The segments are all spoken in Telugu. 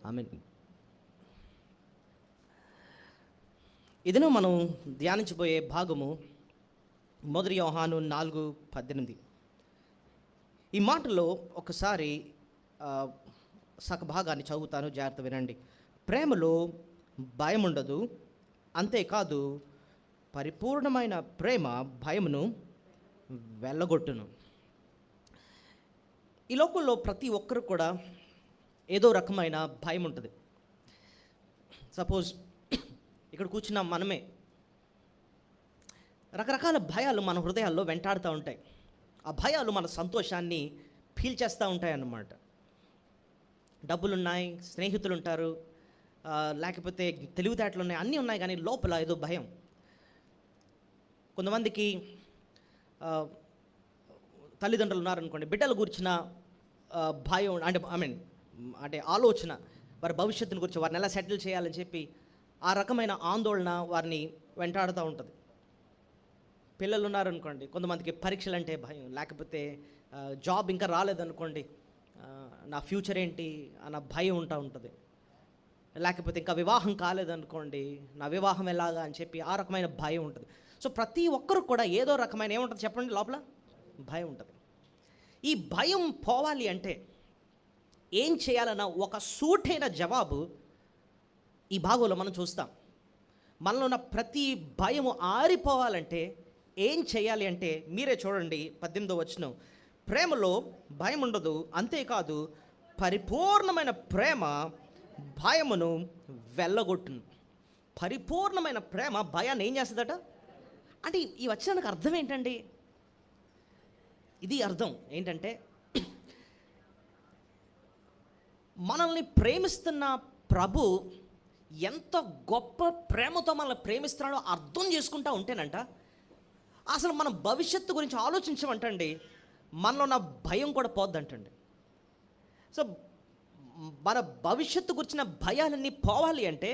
ఆమేన్. ఇదిను మనం ధ్యానించబోయే భాగము 1 యోహాను 4:18. ఈ మాటలో ఒకసారి సగ భాగాన్ని చదువుతాను, జాగ్రత్త వినండి. ప్రేమలో భయం ఉండదు, అంతేకాదు పరిపూర్ణమైన ప్రేమ భయమును వెళ్ళగొట్టును. ఈ లోకంలో ప్రతి ఒక్కరు కూడా ఏదో రకమైన భయం ఉంటుంది. సపోజ్ ఇక్కడ కూర్చున్న మనమే రకరకాల భయాలు మన హృదయాల్లో వెంటాడుతూ ఉంటాయి. ఆ భయాలు మన సంతోషాన్ని పీల్చేస్తూ ఉంటాయి అన్నమాట. డబ్బులున్నాయి, స్నేహితులు ఉంటారు, లేకపోతే తెలివితేటలు ఉన్నాయి, అన్నీ ఉన్నాయి, కానీ లోపల ఏదో భయం. కొంతమందికి తల్లిదండ్రులు ఉన్నారనుకోండి, బిడ్డల గురించిన భయం అంటే ఆలోచన, వారి భవిష్యత్తుని గురించి, వారిని ఎలా సెటిల్ చేయాలని చెప్పి ఆ రకమైన ఆందోళన వారిని వెంటాడుతూ ఉంటుంది. పిల్లలు ఉన్నారనుకోండి, కొంతమందికి పరీక్షలు అంటే భయం, లేకపోతే జాబ్ ఇంకా రాలేదనుకోండి, నా ఫ్యూచర్ ఏంటి అన్న భయం ఉంటుంది. లేకపోతే ఇంకా వివాహం కాలేదనుకోండి, నా వివాహం ఎలాగా అని చెప్పి ఆ రకమైన భయం ఉంటుంది. సో ప్రతి ఒక్కరు కూడా ఏదో రకమైన ఏముంటుంది చెప్పండి, లోపల భయం ఉంటుంది. ఈ భయం పోవాలి అంటే ఏం చేయాలన్న ఒక సూటైన జవాబు ఈ భాగంలో మనం చూస్తాం. మనలో ఉన్న ప్రతి భయము ఆరిపోవాలంటే ఏం చేయాలి అంటే మీరే చూడండి, 18వ వచనం. ప్రేమలో భయం ఉండదు, అంతేకాదు పరిపూర్ణమైన ప్రేమ భయమును వెళ్ళగొట్టును. పరిపూర్ణమైన ప్రేమ భయాన్ని ఏం చేస్తుందట అంటే ఈ వచనానికి అర్థం ఏంటండి? ఇది అర్థం ఏంటంటే, మనల్ని ప్రేమిస్తున్న ప్రభు ఎంత గొప్ప ప్రేమతో మనల్ని ప్రేమిస్తున్నాడో అర్థం చేసుకుంటా ఉంటేనంట అసలు మన భవిష్యత్తు గురించి ఆలోచించమంటండి, మనలో ఉన్న భయం కూడా పోద్దంటండి. సో మన భవిష్యత్తు గురించిన భయాలన్నీ పోవాలి అంటే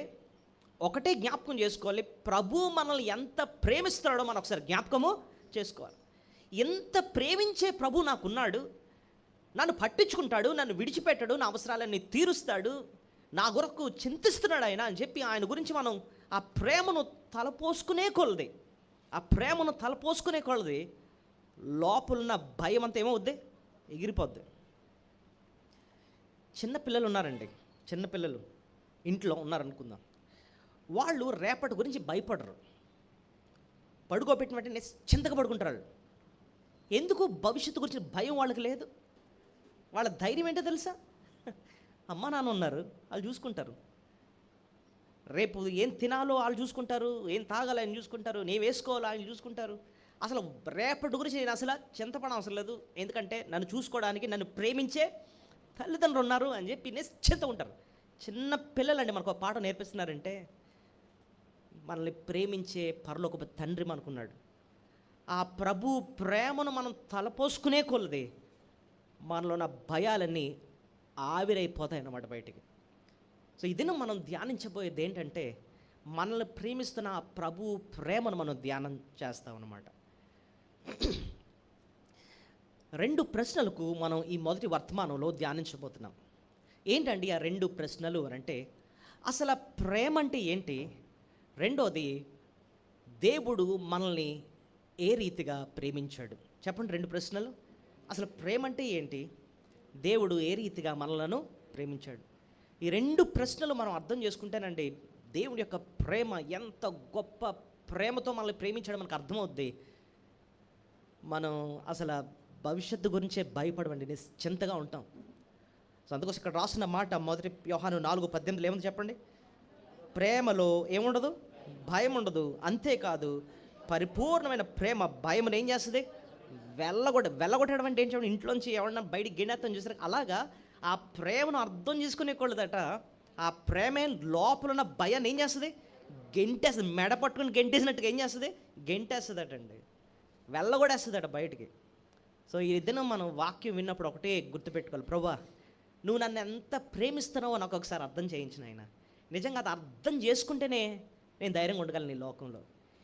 ఒకటే జ్ఞాపకం చేసుకోవాలి, ప్రభు మనల్ని ఎంత ప్రేమిస్తున్నాడో మనం ఒకసారి జ్ఞాపకము చేసుకోవాలి. ఎంత ప్రేమించే ప్రభు నాకున్నాడు, నన్ను పట్టించుకుంటాడు, నన్ను విడిచిపెట్టాడు, నా అవసరాలన్నీ తీరుస్తాడు, నా కొరకు చింతిస్తున్నాడు ఆయన అని చెప్పి ఆయన గురించి మనం ఆ ప్రేమను తలపోసుకునే కొలది లోపలున్న భయం అంతా ఏమవుద్ది, ఎగిరిపోద్ది. చిన్నపిల్లలు ఉన్నారండి, చిన్నపిల్లలు ఇంట్లో ఉన్నారనుకుందాం, వాళ్ళు రేపటి గురించి భయపడరు. పడుకోబెట్టిన వెంటనే నిశ్చింతగా పడుకుంటారు. ఎందుకు? భవిష్యత్తు గురించి భయం వాళ్ళకి లేదు. వాళ్ళ ధైర్యం ఏంటో తెలుసా? అమ్మ నాన్న ఉన్నారు, వాళ్ళు చూసుకుంటారు. రేపు ఏం తినాలో వాళ్ళు చూసుకుంటారు, ఏం తాగాలో ఆయన చూసుకుంటారు, నేను వేసుకోవాలో ఆయన చూసుకుంటారు. అసలు రేపటి గురించి నేను అసలు చింతపడం అవసరం లేదు, ఎందుకంటే నన్ను చూసుకోవడానికి నన్ను ప్రేమించే తల్లిదండ్రులు ఉన్నారు అని చెప్పి నిశ్చింత ఉంటారు. చిన్న పిల్లలండి మనకు ఒక పాట నేర్పిస్తున్నారంటే, మనల్ని ప్రేమించే పరలోకపు తండ్రి మనకున్నాడు. ఆ ప్రభు ప్రేమను మనం తలపోసుకునే కొలది మనలో ఉన్న భయాలన్నీ ఆవిరైపోతాయి అన్నమాట బయటికి. సో ఇదిను మనం ధ్యానించబోయేది ఏంటంటే, మనల్ని ప్రేమిస్తున్న ఆ ప్రభు ప్రేమను మనం ధ్యానం చేస్తామన్నమాట. 2 ప్రశ్నలకు మనం ఈ మొదటి వర్తమానంలో ధ్యానించబోతున్నాం. ఏంటండి ఆ 2 ప్రశ్నలు అంటే, అసలు ప్రేమ అంటే ఏంటి, రెండోది దేవుడు మనల్ని ఏ రీతిగా ప్రేమించాడు. చెప్పండి 2 ప్రశ్నలు. అసలు ప్రేమ అంటే ఏంటి, దేవుడు ఏ రీతిగా మనలను ప్రేమించాడు. ఈ 2 ప్రశ్నలు మనం అర్థం చేసుకుంటేనండి దేవుడి యొక్క ప్రేమ ఎంత గొప్ప ప్రేమతో మనల్ని ప్రేమించాడో మనకు అర్థమవుద్ది. మనం అసలు భవిష్యత్తు గురించే భయపడమండి, నిశ్చింతగా ఉంటాం. సో అందుకోసం ఇక్కడ రాసిన మాట 1 యోహాను 4:18 ఏముంది చెప్పండి? ప్రేమలో ఏముండదు, భయం ఉండదు, అంతేకాదు పరిపూర్ణమైన ప్రేమ భయమును ఏం చేస్తుంది, వెళ్ళగొట్టడం అంటే ఏం చెప్పండి? ఇంట్లోంచి ఎవరన్నా బయటికి గిన్నెత్తం చూసారు, అలాగా ఆ ప్రేమను అర్థం చేసుకునేకూడదట. ఆ ప్రేమే లోపల ఉన్న భయాన్ని ఏం చేస్తుంది, గెంటేస్తుంది. మెడ పట్టుకుని గెంటేసినట్టుగా ఏం చేస్తుంది, గెంటేస్తుందటండి, వెళ్ళగొడేస్తుందట బయటికి. సో ఈ దినం మనం వాక్యం విన్నప్పుడు ఒకటే గుర్తుపెట్టుకోవాలి, ప్రభా నువ్వు నన్ను ఎంత ప్రేమిస్తున్నావో నాకు ఒకసారి అర్థం చేయించిన ఆయన. నిజంగా అది అర్థం చేసుకుంటేనే నేను ధైర్యంగా ఉండగలను ఈ లోకంలో.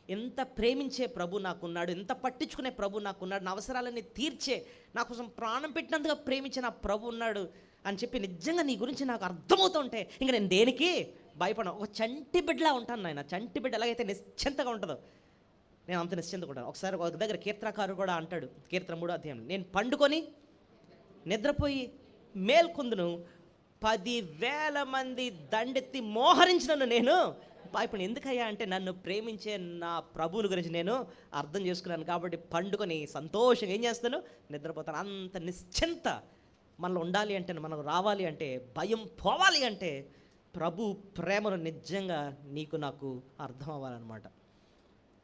ఎంత ప్రేమించే ప్రభు నాకున్నాడు, ఎంత పట్టించుకునే ప్రభు నాకున్నాడు, నా అవసరాలన్నీ తీర్చే, నా కోసం ప్రాణం పెట్టినందుగా ప్రేమించే నా ప్రభు ఉన్నాడు అని చెప్పి నిజంగా నీ గురించి నాకు అర్థమవుతుంటే ఇంకా నేను దేనికి భయపడను. ఒక చంటి బిడ్డలా ఉంటాను నాయన. చంటి బిడ్డ ఎలాగైతే నిశ్చింతగా ఉంటుందో నేను అంత నిశ్చింతగా ఉంటాను. ఒకసారి ఒక దగ్గర కీర్తనకారుడు కూడా అంటాడు, కీర్తన 3వ అధ్యాయం, నేను పండుకొని నిద్రపోయి మేల్కొందును, 10,000 మంది దండెత్తి మోహరించినను నేను భయపడి. ఎందుకయ్యా అంటే నన్ను ప్రేమించే నా ప్రభువుల గురించి నేను అర్థం చేసుకున్నాను కాబట్టి పండుకొని సంతోషంగా ఏం చేస్తాను, నిద్రపోతాను. అంత నిశ్చింత మనలో ఉండాలి అంటే, మనం రావాలి అంటే, భయం పోవాలి అంటే ప్రభు ప్రేమను నిజంగా నీకు నాకు అర్థం అవ్వాలన్నమాట.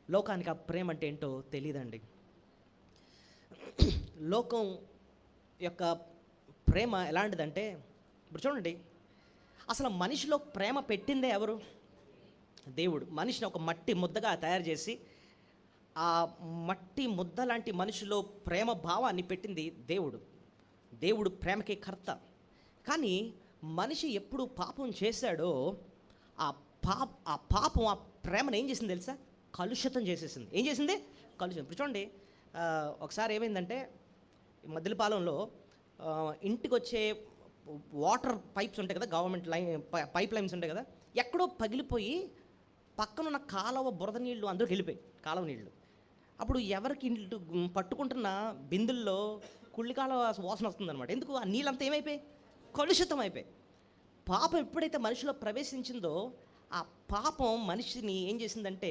లోకానికి ఆ ప్రేమ అంటే ఏంటో తెలియదండి. లోకం యొక్క ప్రేమ ఎలాంటిదంటే, ఇప్పుడు చూడండి, అసలు మనిషిలో ప్రేమ పెట్టిందే ఎవరు? దేవుడు. మనిషిని ఒక మట్టి ముద్దగా తయారు చేసి ఆ మట్టి ముద్ద లాంటి మనిషిలో ప్రేమ భావాన్ని పెట్టింది దేవుడు. దేవుడు ప్రేమకి కర్త. కానీ మనిషి ఎప్పుడు పాపం చేశాడో ఆ పాపం ఆ ప్రేమను ఏం చేసింది తెలుసా? కలుషితం చేసేసింది. ఏం చేసింది? కలుషితం. ఇప్పుడు చూడండి, ఒకసారి ఏమైందంటే మద్దిలపాలెంలో ఇంటికి వచ్చే వాటర్ పైప్స్ ఉంటాయి కదా, గవర్నమెంట్ పైప్ లైన్స్ ఉంటాయి కదా, ఎక్కడో పగిలిపోయి పక్కనున్న కాలువ బురద నీళ్ళు అందరూ వెళ్ళిపోయి, కాలువ నీళ్ళు. అప్పుడు ఎవరికి ఇంట్లో పట్టుకుంటున్న బిందుల్లో కుళ్ళి కాలువ వాసన వస్తుందన్నమాట. ఎందుకు? ఆ నీళ్ళంతా ఏమైపోయి? కలుషితం అయిపోయి. పాపం ఎప్పుడైతే మనిషిలో ప్రవేశించిందో ఆ పాపం మనిషిని ఏం చేసిందంటే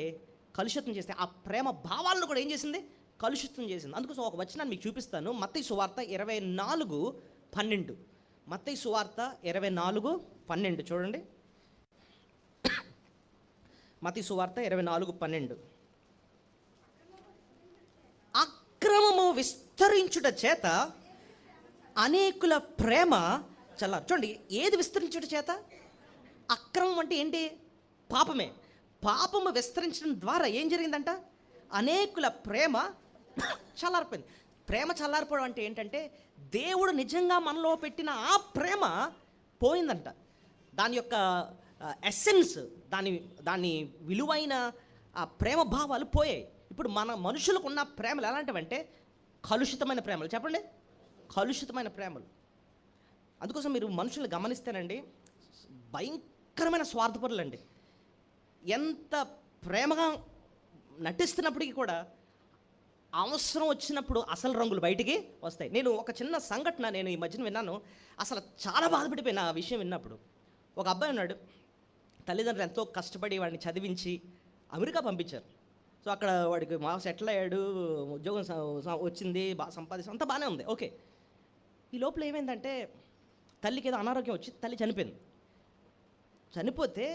కలుషితం చేస్తే, ఆ ప్రేమ భావాలను కూడా ఏం చేసింది? కలుషితం చేసింది. అందుకోసం ఒక వచనాన్ని మీకు చూపిస్తాను. మత్తయి సువార్త 24:12. మత్తయి సువార్త 24:12 చూడండి. మత్తయి సువార్త 24:12. అక్రమము విస్తరించుట చేత అనేకుల ప్రేమ చల్లారు. చూడండి, ఏది విస్తరించుట చేత? అక్రమం అంటే ఏంటి? పాపమే. పాపము విస్తరించడం ద్వారా ఏం జరిగిందంట? అనేకుల ప్రేమ చల్లారిపోయింది. ప్రేమ చల్లారిపోవడం అంటే ఏంటంటే దేవుడు నిజంగా మనలో పెట్టిన ఆ ప్రేమ పోయిందంట. దాని యొక్క ఎసెన్స్, దాని విలువైన ఆ ప్రేమ భావాలు పోయాయి. ఇప్పుడు మన మనుషులకు ఉన్న ప్రేమలు ఎలాంటివంటే కలుషితమైన ప్రేమలు. చెప్పండి, కలుషితమైన ప్రేమలు. అందుకోసం మీరు మనుషులు గమనిస్తేనండి, భయంకరమైన స్వార్థపరులండి. ఎంత ప్రేమగా నటిస్తున్నప్పటికీ కూడా అవసరం వచ్చినప్పుడు అసలు రంగులు బయటికి వస్తాయి. నేను ఒక చిన్న సంఘటన నేను ఈ మధ్యన విన్నాను. అసలు చాలా బాధపడిపోయిన ఆ విషయం విన్నప్పుడు. ఒక అబ్బాయి ఉన్నాడు, తల్లిదండ్రులు ఎంతో కష్టపడి వాడిని చదివించి అమెరికా పంపించారు. సో అక్కడ వాడికి సెటిల్ అయ్యాడు, ఉద్యోగం వచ్చింది, బాగా సంపాదించి అంతా బాగానే ఉంది, ఓకే. ఈ లోపల ఏమైందంటే తల్లికి ఏదో అనారోగ్యం వచ్చి తల్లి చనిపోయింది. చనిపోతే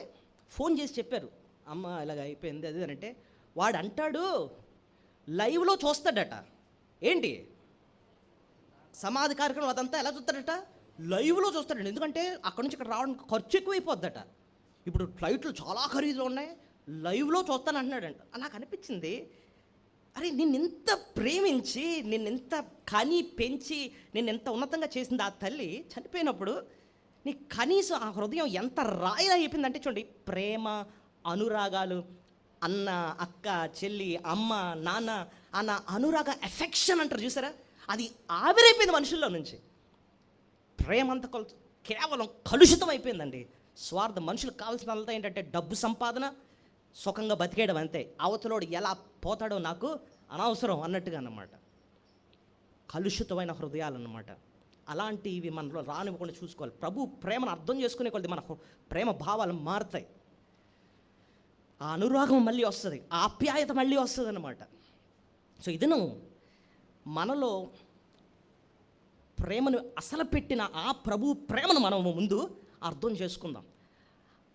ఫోన్ చేసి చెప్పారు, అమ్మ ఇలాగ అయిపోయింది అది అంటే. వాడు అంటాడు, లైవ్లో చూస్తాడట. ఏంటి సమాధి కార్యక్రమం అదంతా ఎలా చూస్తాడట? లైవ్లో చూస్తాడట. ఎందుకంటే అక్కడ నుంచి ఇక్కడ రావడానికి ఖర్చు ఎక్కువైపోద్దట. ఇప్పుడు ఫ్లైట్లు చాలా ఖరీదులు ఉన్నాయి, లైవ్లో చూస్తాను అంటున్నాడంట. అలా కనిపించింది. అరే, నిన్నెంత ప్రేమించి, నిన్నెంత కని పెంచి, నిన్నెంత ఉన్నతంగా చేసింది ఆ తల్లి చనిపోయినప్పుడు నీ కనీసం ఆ హృదయం ఎంత రాయిలా అయిపోయిందంటే చూడండి, ప్రేమ, అనురాగాలు, అన్న, అక్క, చెల్లి, అమ్మ, నాన్న అన్న అనురాగ ఎఫెక్షన్ అంటారు చూసారా, అది ఆవిరైపోయింది మనుషుల్లో నుంచి. ప్రేమ అంతా కేవలం కలుషితం అయిపోయిందండి. స్వార్థం. మనుషులకు కావాల్సినంత ఏంటంటే డబ్బు సంపాదన, సుఖంగా బతికేయడం అంతే. అవతలోడు ఎలా పోతాడో నాకు అనవసరం అన్నట్టుగా అన్నమాట. కలుషితమైన హృదయాలు అన్నమాట. అలాంటివి మనలో రానివ్వకుండా చూసుకోవాలి. ప్రభు ప్రేమను అర్థం చేసుకునే కొద్ది మన ప్రేమ భావాలు మారుతాయి. ఆ అనురాగం మళ్ళీ వస్తుంది, ఆప్యాయత మళ్ళీ వస్తుంది అన్నమాట. సో ఇదను మనలో ప్రేమను అసలు పెట్టిన ఆ ప్రభు ప్రేమను మనం ముందు అర్థం చేసుకుందాం.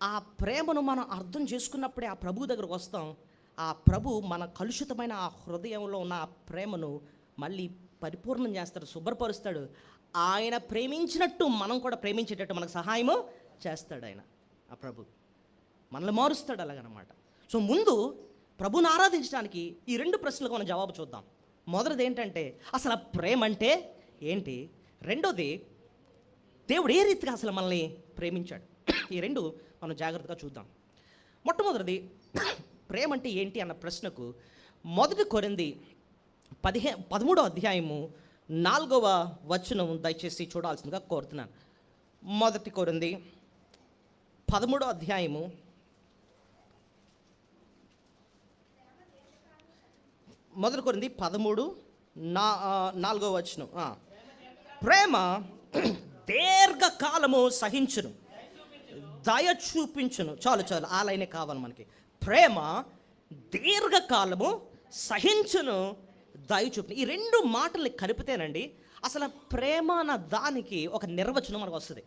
ఆ ప్రేమను మనం అర్థం చేసుకున్నప్పుడే ఆ ప్రభు దగ్గరకు వస్తాం. ఆ ప్రభు మన కలుషితమైన ఆ హృదయంలో ఉన్న ఆ ప్రేమను మళ్ళీ పరిపూర్ణం చేస్తాడు, శుభ్రపరుస్తాడు. ఆయన ప్రేమించినట్టు మనం కూడా ప్రేమించేటట్టు మనకు సహాయము చేస్తాడు ఆయన. ఆ ప్రభు మనల్ని మారుస్తాడు అలాగనమాట. సో ముందు ప్రభుని ఆరాధించడానికి ఈ 2 ప్రశ్నలకు మనం జవాబు చూద్దాం. మొదటిది ఏంటంటే అసలు ప్రేమ అంటే ఏంటి, రెండోది దేవుడు ఏ రీతిగా అసలు మనల్ని ప్రేమించాడు. ఈ 2 మనం జాగ్రత్తగా చూద్దాం. మొట్టమొదటిది ప్రేమ అంటే ఏంటి అన్న ప్రశ్నకు 1 కొరింథీ 13వ అధ్యాయము 4వ వచనం దయచేసి చూడాల్సిందిగా కోరుతున్నాను. మొదటి కొరింథీ 13వ అధ్యాయము 4వ వచనం. ప్రేమ దీర్ఘకాలము సహించును, దయ చూపించును. చాలు ఆ లైనే కావాలి మనకి. ప్రేమ దీర్ఘకాలము సహించును, దయ చూపును. ఈ రెండు మాటల్ని కలిపితేనండి అసలు ప్రేమ అన్న దానికి ఒక నిర్వచనం మనకు వస్తుంది.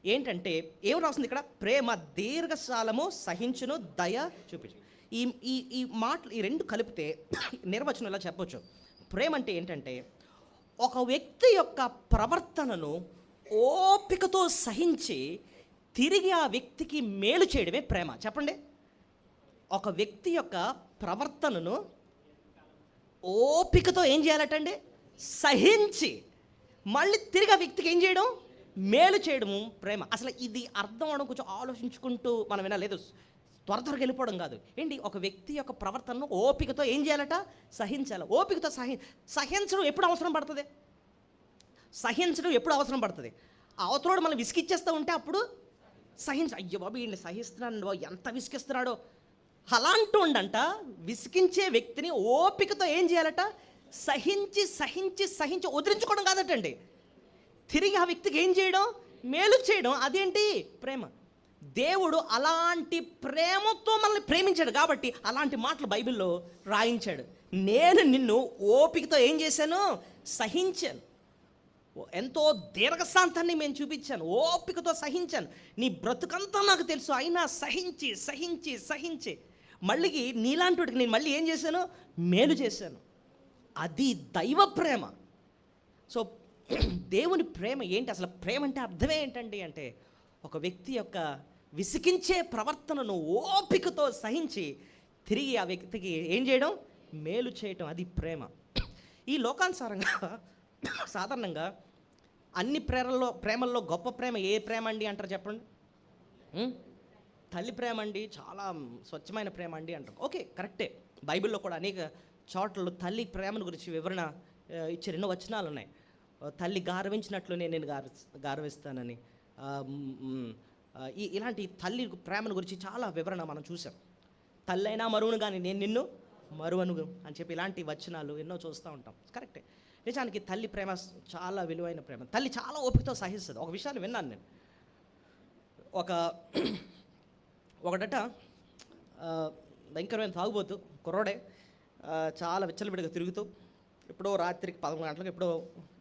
ఏంటంటే ఏం రాస్తుంది ఇక్కడ? ప్రేమ దీర్ఘకాలము సహించును, దయ చూపించు. ఈ ఈ ఈ మాటలు ఈ రెండు కలిపితే నిర్వచనం ఇలా చెప్పొచ్చు. ప్రేమ అంటే ఏంటంటే ఒక వ్యక్తి యొక్క ప్రవర్తనను ఓపికతో సహించి తిరిగి ఆ వ్యక్తికి మేలు చేయడమే ప్రేమ. చెప్పండి. ఒక వ్యక్తి యొక్క ప్రవర్తనను ఓపికతో ఏం చేయాలటండి? సహించి మళ్ళీ తిరిగి ఆ వ్యక్తికి ఏం చేయడం? మేలు చేయడము ప్రేమ. అసలు ఇది అర్థం అవడం కొంచెం ఆలోచించుకుంటూ మనం వినలేదు, త్వరగా వెళ్ళిపోవడం కాదు. ఏంటి? ఒక వ్యక్తి యొక్క ప్రవర్తనను ఓపికతో ఏం చేయాలట? సహించాలి. ఓపికతో సహించడం ఎప్పుడు అవసరం పడుతుంది? సహించడం ఎప్పుడు అవసరం పడుతుంది? అవతలోడు మనం విసిగిచ్చేస్తూ ఉంటే అప్పుడు అయ్యో బాబు ఈయన్ని సహిస్తున్నాడు, ఎంత విసిగిస్తున్నాడో అలాంటి ఉండంట. విసిగించే వ్యక్తిని ఓపికతో ఏం చేయాలట? సహించి సహించి సహించి వదిలించుకోవడం కాదటండి, తిరిగి ఆ వ్యక్తికి ఏం చేయడం? మేలు చేయడం. అదేంటి? ప్రేమ. దేవుడు అలాంటి ప్రేమతో మనల్ని ప్రేమించాడు కాబట్టి అలాంటి మాటలు బైబిల్లో రాయించాడు. నేను నిన్ను ఓపికతో ఏం చేశాను? సహించాను. ఎంతో దీర్ఘశాంతాన్ని నేను చూపించాను, ఓపికతో సహించాను. నీ బ్రతుకంతా నాకు తెలుసు, అయినా సహించి సహించి సహించి మళ్ళీ నీలాంటికి నేను మళ్ళీ ఏం చేశాను? మేలు చేశాను. అది దైవ ప్రేమ. సో దేవుని ప్రేమ ఏంటి? అసలు ప్రేమ అంటే అర్థమే ఏంటండి అంటే ఒక వ్యక్తి యొక్క విసిగించే ప్రవర్తనను ఓపికతో సహించి తిరిగి ఆ వ్యక్తికి ఏం చేయడం? మేలు చేయటం. అది ప్రేమ. ఈ లోకానుసారంగా సాధారణంగా అన్ని ప్రేమల్లో గొప్ప ప్రేమ ఏ ప్రేమ అండి అంటారు చెప్పండి? తల్లి ప్రేమ అండి, చాలా స్వచ్ఛమైన ప్రేమ అండి అంటారు. ఓకే, కరెక్టే. బైబిల్లో కూడా అనేక చోట్ల తల్లి ప్రేమను గురించి వివరణ ఇచ్చే ఎన్నో వచనాలు ఉన్నాయి. తల్లి గారవించినట్లు నేను గారవిస్తానని, ఇలాంటి తల్లి ప్రేమను గురించి చాలా వివరణ మనం చూసాం. తల్లి అయినా మరువను కానీ నేను నిన్ను మరువను అని చెప్పి ఇలాంటి వచనాలు ఎన్నో చూస్తూ ఉంటాం. కరెక్టే. నిజానికి తల్లి ప్రేమ చాలా విలువైన ప్రేమ. తల్లి చాలా ఓపికతో సహిస్తుంది. ఒక విషయాన్ని విన్నాను నేను. ఒకడట భయంకరమైన తాగుబోతు కుర్రోడే, చాలా విచ్చలవిడిగా తిరుగుతూ ఎప్పుడో రాత్రికి 11 గంటలకు ఎప్పుడో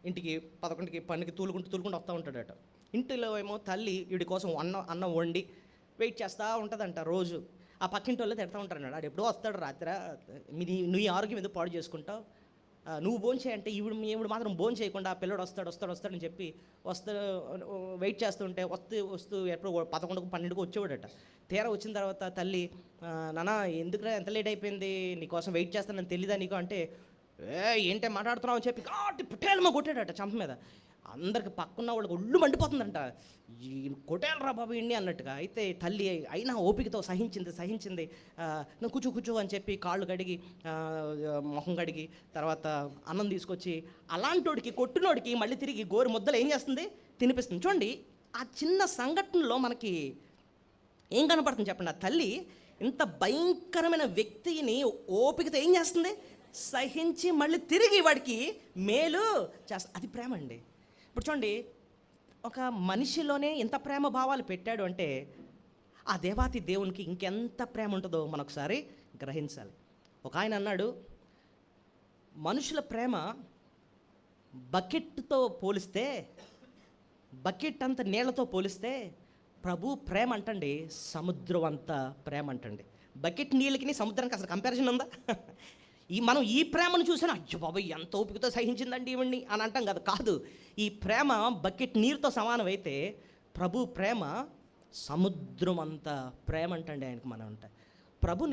ఇంటికి 11కి పనికి తూలుకుంటూ వస్తూ ఉంటాడట. ఇంటిలో ఏమో తల్లి వీడి కోసం అన్నం వండి వెయిట్ చేస్తూ ఉంటుందంట రోజు. ఆ పక్కింటి వాళ్ళు తిడతా ఉంటారన్నాడు, ఆడు ఎప్పుడో వస్తాడు రాత్రి, నువ్వు ఆరోగ్యం ఎందుకు పాడు చేసుకుంటావు, నువ్వు భోజనం చేయంటే ఈవిడ మాత్రం భోజనం చేయకుండా ఆ పిల్లడు వస్తాడని చెప్పి వెయిట్ చేస్తుంటే వస్తూ ఎప్పుడు 11కు 12కు వచ్చేవాడట. తీరా వచ్చిన తర్వాత తల్లి, నానా ఎందుకురా ఎంత లేట్ అయిపోయింది, నీకోసం వెయిట్ చేస్తానని తెలీదా నీకు అంటే, ఏంటే మాట్లాడుతున్నావు అని చెప్పి పుట్టేలమ్మ కొట్టాడట చంప మీద. అందరికి పక్కన్న వాళ్ళకి ఒళ్ళు మండిపోతుందంట, కొట్టేలరా బాబు ఇండి అన్నట్టుగా. అయితే తల్లి అయినా ఓపికతో సహించింది. నువ్వు కూర్చో అని చెప్పి కాళ్ళు కడిగి మొహం కడిగి తర్వాత అన్నం తీసుకొచ్చి అలాంటోడికి కొట్టినోడికి మళ్ళీ తిరిగి గోరు ముద్దలు ఏం చేస్తుంది? తినిపిస్తుంది. చూడండి, ఆ చిన్న సంఘటనలో మనకి ఏం కనపడుతుంది చెప్పండి? ఆ తల్లి ఇంత భయంకరమైన వ్యక్తిని ఓపికతో ఏం చేస్తుంది? సహించి మళ్ళీ తిరిగి వాడికి మేలు చేస్తుంది. అది ప్రేమ అండి. ఇప్పుడు చూడండి, ఒక మనిషిలోనే ఎంత ప్రేమ భావాలు పెట్టాడు అంటే ఆ దేవాతి దేవునికి ఇంకెంత ప్రేమ ఉంటుందో మనం ఒకసారి గ్రహించాలి. ఒక ఆయన అన్నాడు, మనుషుల ప్రేమ బకెట్తో పోలిస్తే, బకెట్ అంత నీళ్లతో పోలిస్తే ప్రభు ప్రేమ అంటండి సముద్రం అంత ప్రేమ అంటండి. బకెట్ నీళ్ళకి సముద్రానికి అసలు కంపారిజన్ ఉందా? మనం ఈ ప్రేమను చూసినా అయ్యో బాబాయ్ ఎంత ఓపికతో సహించిందండి ఇవ్వండి అని అంటాం కదా. కాదు, ఈ ప్రేమ బకెట్ నీరుతో సమానం అయితే ప్రభు ప్రేమ సముద్రం అంత ప్రేమ అంటండి ఆయనకు. మనం అంటే ప్రభు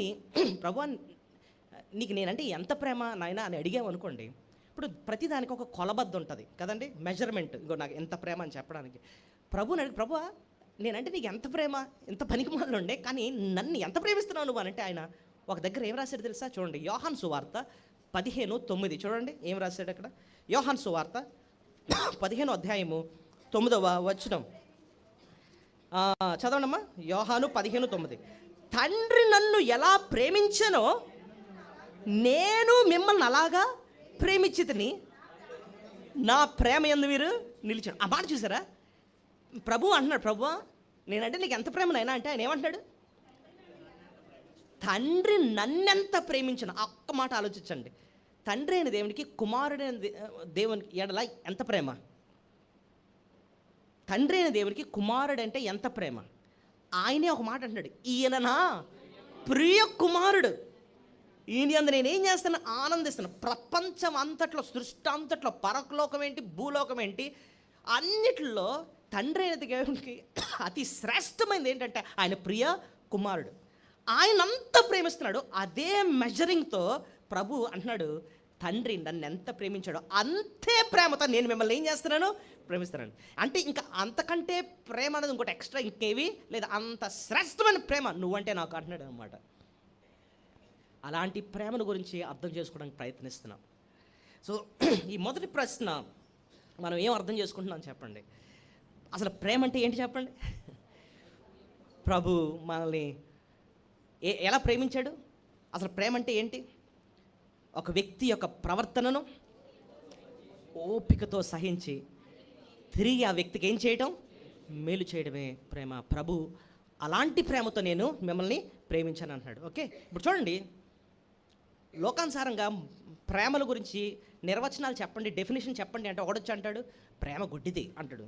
నీకు నేనంటే ఎంత ప్రేమ నాయనా అని అడిగామనుకోండి, ఇప్పుడు ప్రతిదానికి ఒక కొలబద్ద ఉంటుంది కదండి, మెజర్మెంట్. ఇంకో నాకు ఎంత ప్రేమ అని చెప్పడానికి ప్రభుని అడిగి, ప్రభు నేనంటే నీకు ఎంత ప్రేమ, ఎంత పనికిమాలిన ఉండే, కానీ నన్ను ఎంత ప్రేమిస్తున్నావు నువ్వు అంటే ఆయన ఒక దగ్గర ఏం రాశాడు తెలుసా? చూడండి, యోహాను సువార్త 15:9 చూడండి ఏం రాశాడు అక్కడ. యోహాను సువార్త 15వ అధ్యాయము 9వ వచనం. చదవండమ్మా, యోహాను 15:9. తండ్రి నన్ను ఎలా ప్రేమించానో నేను మిమ్మల్ని అలాగా ప్రేమించితిని, నా ప్రేమ యందు మీరు నిలిచాను. ఆ మాట చూసారా? ప్రభు అంటున్నాడు, ప్రభువా నేనంటే నీకు ఎంత ప్రేమనైనా అంటే ఆయన ఏమంటున్నాడు? తండ్రి నన్నెంత ప్రేమించను. ఆ ఒక్క మాట ఆలోచించండి. తండ్రి అయిన దేవునికి కుమారుడైన దేవునికి ఎడల ఎంత ప్రేమ, తండ్రి అయిన దేవునికి కుమారుడు అంటే ఎంత ప్రేమ. ఆయనే ఒక మాట అంటున్నాడు, ఈయన నా ప్రియ కుమారుడు, ఈయన యందు నేనేం చేస్తాను? ఆనందిస్తాను. ప్రపంచం అంతట్లో, సృష్టి అంతట్లో, పరలోకం ఏంటి, భూలోకం ఏంటి, అన్నిటిలో తండ్రి అయిన దేవునికి అతి శ్రేష్టమైనది ఏంటంటే ఆయన ప్రియ కుమారుడు. ఆయన అంత ప్రేమిస్తున్నాడు. అదే మెజరింగ్తో ప్రభు అంటున్నాడు, తండ్రి నన్ను ఎంత ప్రేమించాడో అంతే ప్రేమతో నేను మిమ్మల్ని ఏం చేస్తున్నాను? ప్రేమిస్తున్నాను. అంటే ఇంకా అంతకంటే ప్రేమ అనేది ఇంకోటి ఎక్స్ట్రా ఇంకేవి లేదా, అంత శ్రేష్టమైన ప్రేమ నువ్వంటే నాకు అంటున్నాడు అనమాట. అలాంటి ప్రేమను గురించి అర్థం చేసుకోవడానికి ప్రయత్నిస్తున్నాం. సో ఈ మొదటి ప్రశ్న మనం ఏం అర్థం చేసుకుంటున్నాం చెప్పండి? అసలు ప్రేమ అంటే ఏంటి చెప్పండి? ప్రభు మనల్ని ఎలా ప్రేమించాడు? అసలు ప్రేమ అంటే ఏంటి? ఒక వ్యక్తి యొక్క ప్రవర్తనను ఓపికతో సహించి తిరిగి ఆ వ్యక్తికి ఏం చేయడం? మేలు చేయడమే ప్రేమ. ప్రభు అలాంటి ప్రేమతో నేను మిమ్మల్ని ప్రేమించాను అంటున్నాడు. ఓకే, ఇప్పుడు చూడండి, లోకానుసారంగా ప్రేమల గురించి నిర్వచనాలు చెప్పండి, డెఫినేషన్ చెప్పండి అంటే ఒకడొచ్చి అంటాడు ప్రేమ గుడ్డిది అంటాడు,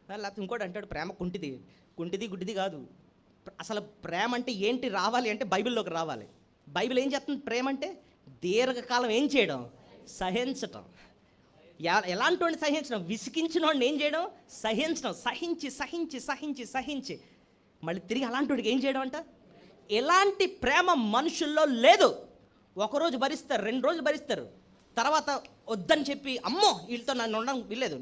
లేకపోతే ఇంకోటి అంటాడు ప్రేమ కుంటిది. కుంటిది గుడ్డిది కాదు. అసలు ప్రేమ అంటే ఏంటి రావాలి అంటే బైబిల్లోకి రావాలి. బైబిల్ ఏం చెప్తుంది? ప్రేమ అంటే దీర్ఘకాలం ఏం చేయడం? సహించటం. ఎలాంటి వాడిని సహించడం? విసిగించిన వాడిని ఏం చేయడం? సహించడం. సహించి సహించి సహించి సహించి మళ్ళీ తిరిగి అలాంటి వాడికి ఏం చేయడం అంట? ఎలాంటి ప్రేమ మనుషుల్లో లేదు. ఒకరోజు భరిస్తారు, 2 రోజులు భరిస్తారు, తర్వాత వద్దని చెప్పి అమ్మో వీళ్ళతో నన్ను ఉండడం వీల్లేదు,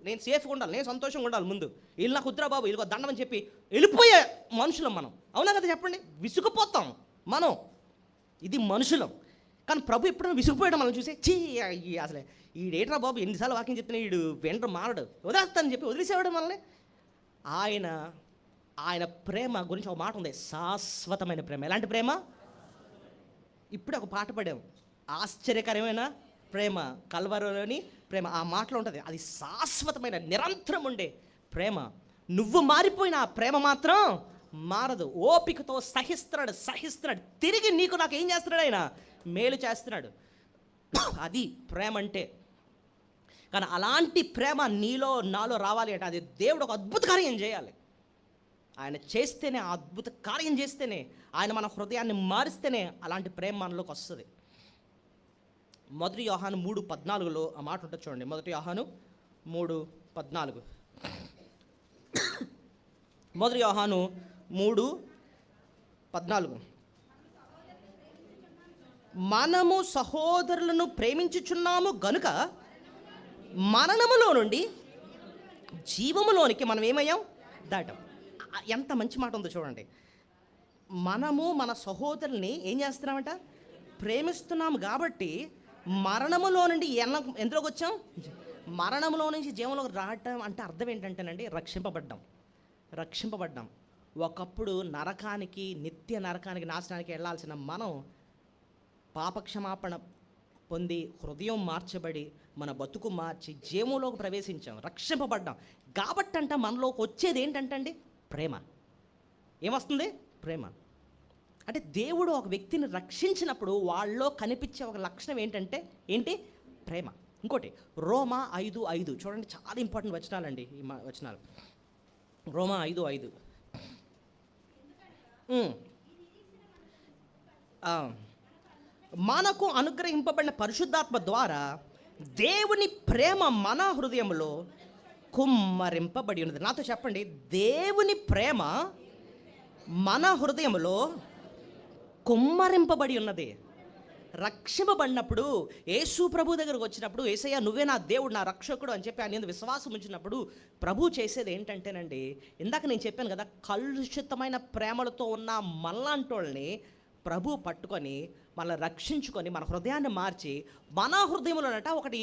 నేను సేఫ్గా ఉండాలి, నేను సంతోషంగా ఉండాలి, ముందు వీళ్ళు నాకు వద్దురా బాబు వీళ్ళకి దండం అని చెప్పి వెళ్ళిపోయే మనుషులం మనం. అవునా కదా చెప్పండి? విసుగుపోతాం మనం, ఇది మనుషులం. కానీ ప్రభు ఎప్పుడైనా విసుగుపోయడం మనం చూసి చీ అసలే ఈడేట్రా బాబు ఎన్నిసార్లు వాక్యం చెప్తున్నా వీడు వెంట మారడు, వదిలేస్తానని చెప్పి వదిలేసేవాడు మనల్ని. ఆయన ప్రేమ గురించి ఒక మాట ఉంది, శాశ్వతమైన ప్రేమ. ఎలాంటి ప్రేమ? ఇప్పుడు ఒక పాట పాడాం, ఆశ్చర్యకరమైన ప్రేమ, కల్వరిలోని ప్రేమ. ఆ మాటలో ఉంటుంది, అది శాశ్వతమైన నిరంతరం ఉండే ప్రేమ. నువ్వు మారిపోయిన ఆ ప్రేమ మాత్రం మారదు. ఓపికతో సహిస్తున్నాడు. తిరిగి నీకు నాకు ఏం చేస్తున్నాడు? ఆయన మేలు చేస్తున్నాడు. అది ప్రేమ అంటే. కానీ అలాంటి ప్రేమ నీలో నాలో రావాలి అంటే అది దేవుడు ఒక అద్భుత కార్యం చేయాలి. ఆయన చేస్తేనే, ఆ అద్భుత కార్యం చేస్తేనే, ఆయన మన హృదయాన్ని మారిస్తేనే అలాంటి ప్రేమ మనలోకి వస్తుంది. 1 యోహాను 3:14 ఆ మాట ఉంటుంది చూడండి. 1 యోహాను 3:14. 1 యోహాను 3:14. మనము సహోదరులను ప్రేమించుచున్నాము గనుక మరణములో నుండి జీవములోనికి మనం ఏమయ్యాం? దాటాం. ఎంత మంచి మాట ఉందో చూడండి. మనము మన సహోదరుల్ని ఏం చేస్తున్నామంట? ప్రేమిస్తున్నాము కాబట్టి మరణములో నుండి ఎందులోకి వచ్చాం? మరణములో నుంచి జీవంలోకి రావటం అంటే అర్థం ఏంటంటేనండి, రక్షింపబడ్డాం. ఒకప్పుడు నరకానికి, నిత్య నరకానికి, నాశనానికి వెళ్ళాల్సిన మనం పాపక్షమాపణ పొంది హృదయం మార్చబడి మన బతుకు మార్చి జీవంలోకి ప్రవేశించాం, రక్షింపబడ్డాం. కాబట్టి అంట మనలోకి వచ్చేది ఏంటంటండి? ప్రేమ. ఏమొస్తుంది? ప్రేమ. అంటే దేవుడు ఒక వ్యక్తిని రక్షించినప్పుడు వాళ్ళలో కనిపించే ఒక లక్షణం ఏంటంటే ఏంటి? ప్రేమ. ఇంకోటి రోమా 5:5 చూడండి, చాలా ఇంపార్టెంట్ వచనాలండి ఈ వచనాలు. రోమా 5:5. మనకు అనుగ్రహింపబడిన పరిశుద్ధాత్మ ద్వారా దేవుని ప్రేమ మన హృదయంలో కుమ్మరింపబడి ఉన్నది. నాతో చెప్పండి, దేవుని ప్రేమ మన హృదయంలో కుమ్మరింపబడి ఉన్నది. రక్షింపబడినప్పుడు, యేసు ప్రభు దగ్గరకు వచ్చినప్పుడు, యేసయ్య నువ్వే నా దేవుడు, నా రక్షకుడు అని చెప్పి ఆయన విశ్వాసం ఉంచినప్పుడు ప్రభు చేసేది ఏంటంటేనండి, ఇందాక నేను చెప్పాను కదా, కలుషితమైన ప్రేమలతో ఉన్న మనలాంటోళ్ళని ప్రభు పట్టుకొని మనల్ని రక్షించుకొని మన హృదయాన్ని మార్చి మన హృదయంలోనట ఒకటి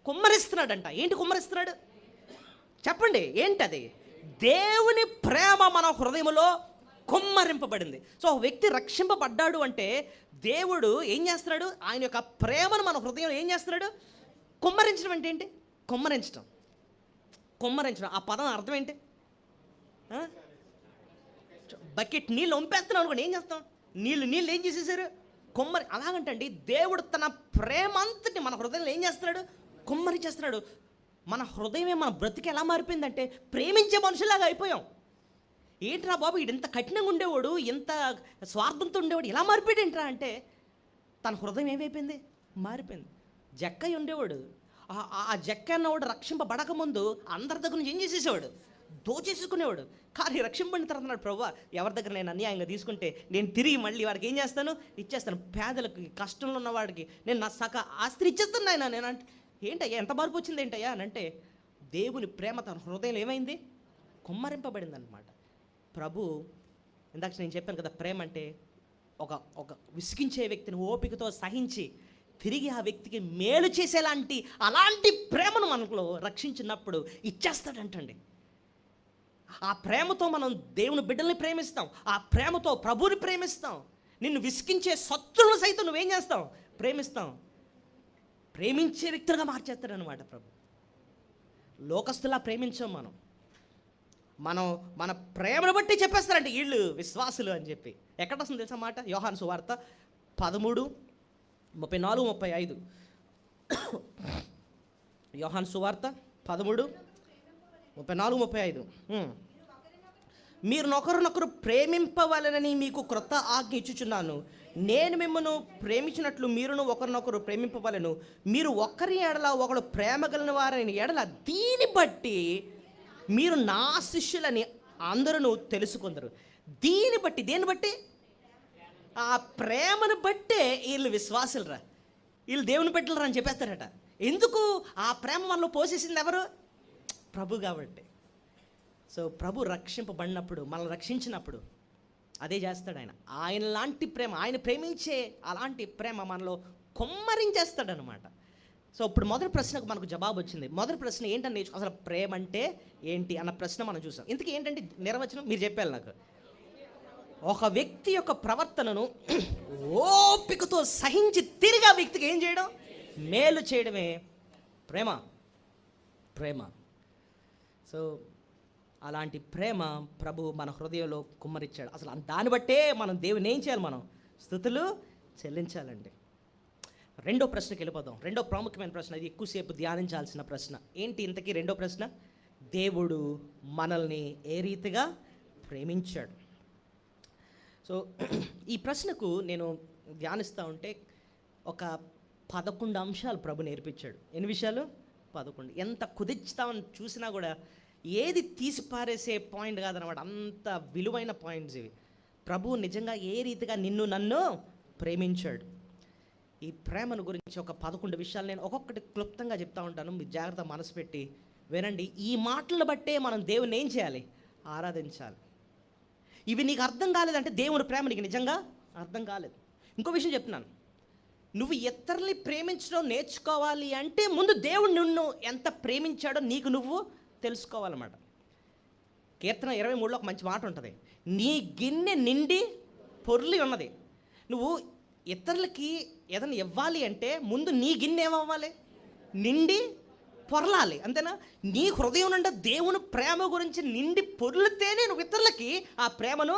కుమ్మరిస్తున్నాడంట. ఏంటి కుమ్మరిస్తున్నాడు చెప్పండి? ఏంటది? దేవుని ప్రేమ మన హృదయంలో కుమ్మరింపబడింది. సో ఒక వ్యక్తి రక్షింపబడ్డాడు అంటే దేవుడు ఏం చేస్తున్నాడు? ఆయన యొక్క ప్రేమను మన హృదయంలో ఏం చేస్తున్నాడు? కుమ్మరించడం అంటే ఏంటి? కుమ్మరించడం. కుమ్మరించడం ఆ పదం అర్థం ఏంటి? బకెట్ నీళ్ళు వంపేస్తున్నాం అనుకోండి, ఏం చేస్తాం? నీళ్ళు ఏం చేసేసారు? కుమ్మరి. అలాగంటండి దేవుడు తన ప్రేమ అంతటి మన హృదయంలో ఏం చేస్తున్నాడు? కుమ్మరించేస్తున్నాడు. మన హృదయమే మన బ్రతికి ఎలా మారిపోయిందంటే ప్రేమించే మనుషులాగా అయిపోయాం. ఏంట్రా బాబు వీడు ఇంత కఠినంగా ఉండేవాడు, ఇంత స్వార్థంతో ఉండేవాడు, ఎలా మారిపోయాడు ఏంట్రా అంటే తన హృదయం ఏమైపోయింది? మారిపోయింది. జక్కయ్య ఉండేవాడు, ఆ జక్క అన్నవాడు రక్షింపబడకముందు అందరి దగ్గర నుంచి ఏం చేసేసేవాడు? దోచేసుకునేవాడు. కానీ రక్షింపడిన తర్వాత అన్నాడు, ప్రభువా ఎవరి దగ్గర నేను అన్యాయంగా తీసుకుంటే నేను తిరిగి మళ్ళీ వాడికి ఏం చేస్తాను? ఇచ్చేస్తాను. పేదలకు, కష్టంలో ఉన్నవాడికి నేను నా సగ ఆస్తి ఇచ్చేస్తాను ఆయన. నేను అంటే ఏంటయ్యా ఎంత మార్పు వచ్చింది ఏంటయ్యా అని అంటే దేవుని ప్రేమ తన హృదయంలో ఏమైంది? కుమ్మరింపబడింది అనమాట. ప్రభు ఇందాక నేను చెప్పాను కదా, ప్రేమ అంటే ఒక విసిగించే వ్యక్తిని ఓపికతో సహించి తిరిగి ఆ వ్యక్తికి మేలు చేసేలాంటి అలాంటి ప్రేమను మనలో రక్షించినప్పుడు ఇచ్చేస్తాడంటండి. ఆ ప్రేమతో మనం దేవుని బిడ్డల్ని ప్రేమిస్తాం, ఆ ప్రేమతో ప్రభువుని ప్రేమిస్తాం. నిన్ను విసిగించే శత్రువులను సైతం నువ్వేం చేస్తావు? ప్రేమిస్తాం. ప్రేమించే వ్యక్తులుగా మార్చేస్తాడనమాట ప్రభు. లోకస్తులా ప్రేమించాం మనం మన ప్రేమను బట్టి చెప్పేస్తారంటే వీళ్ళు విశ్వాసులు అని చెప్పి. ఎక్కడ వస్తుంది తెలుసా మాట? యోహాను సువార్త 13:34-35. యోహాను సువార్త 13:34-35. మీరు ఒకరినొకరు ప్రేమింపవలనని మీకు క్రొత్త ఆజ్ఞ ఇచ్చుచున్నాను. నేను మిమ్మల్ని ప్రేమించినట్లు మీరును ఒకరినొకరు ప్రేమింపవలను. మీరు ఒకరి ఎడల ఒకడు ప్రేమ కలిగిన వారిని ఎడల దీన్ని బట్టి మీరు నా శిష్యులని అందరూ తెలుసుకుందరు. దీన్ని బట్టి, దేన్ని బట్టి? ఆ ప్రేమను బట్టే వీళ్ళు విశ్వాసులరా, వీళ్ళు దేవుని బిడ్డలరా అని చెప్పేస్తారట. ఎందుకు? ఆ ప్రేమ మనలో పోసేసింది ఎవరు? ప్రభు కాబట్టి. సో ప్రభు రక్షింపబడినప్పుడు, మనల్ని రక్షించినప్పుడు అదే చేస్తాడు ఆయన. ఆయన లాంటి ప్రేమ, ఆయన ప్రేమించే అలాంటి ప్రేమ మనలో కుమ్మరించేస్తాడనమాట. సో ఇప్పుడు మొదటి ప్రశ్నకు మనకు జవాబు వచ్చింది. మొదటి ప్రశ్న ఏంటంటే అసలు ప్రేమ అంటే ఏంటి అన్న ప్రశ్న మనం చూసాం. ఇంతకీ ఏంటంటే నిర్వచనం మీరు చెప్పాలి నాకు. ఒక వ్యక్తి యొక్క ప్రవర్తనను ఓపికతో సహించి తిరిగి ఆ వ్యక్తికి ఏం చేయడం? మేలు చేయడమే ప్రేమ. సో అలాంటి ప్రేమ ప్రభు మన హృదయంలో కుమ్మరించాడు. అసలు దాన్ని బట్టే మనం దేవుని ఏం చేయాలి? మనం స్తుతులు చెల్లించాలండి. రెండో ప్రశ్నకి వెళ్ళిపోదాం. రెండో ప్రాముఖ్యమైన ప్రశ్న, ఇది ఎక్కువసేపు ధ్యానించాల్సిన ప్రశ్న. ఏంటి ఇంతకీ రెండో ప్రశ్న? దేవుడు మనల్ని ఏ రీతిగా ప్రేమించాడు. సో ఈ ప్రశ్నకు నేను ధ్యానిస్తూ ఉంటే ఒక 11 అంశాలు ప్రభు నేర్పించాడు. ఎన్ని విషయాలు? 11. ఎంత కుదిస్తామని చూసినా కూడా ఏది తీసి పారేసే పాయింట్ కాదనమాట. అంత విలువైన పాయింట్స్ ఇవి. ప్రభు నిజంగా ఏ రీతిగా నిన్ను నన్ను ప్రేమించాడు. ఈ ప్రేమను గురించి ఒక 11 విషయాలు నేను ఒక్కొక్కటి క్లుప్తంగా చెప్తా ఉంటాను. మీరు జాగ్రత్త మనసు పెట్టి వినండి. ఈ మాటలను బట్టే మనం దేవుని ఏం చేయాలి? ఆరాధించాలి. ఇవి నీకు అర్థం కాలేదంటే దేవుని ప్రేమ నీకు నిజంగా అర్థం కాలేదు. ఇంకో విషయం చెప్తున్నాను, నువ్వు ఇతరుల్ని ప్రేమించడం నేర్చుకోవాలి అంటే ముందు దేవుడు నిన్ను ఎంత ప్రేమించాడో నీకు నువ్వు తెలుసుకోవాలన్నమాట. కీర్తన 23లో ఒక మంచి మాట ఉంటుంది, నీ గిన్నె నిండి పొర్లి ఉన్నది. నువ్వు ఇతరులకి ఏదైనా ఇవ్వాలి అంటే ముందు నీ గిన్నె ఏమవ్వాలి? నిండి పొరలాలి, అంతేనా? నీ హృదయం నుండి దేవుని ప్రేమ గురించి నిండి పొర్లితేనే నువ్వు ఇతరులకి ఆ ప్రేమను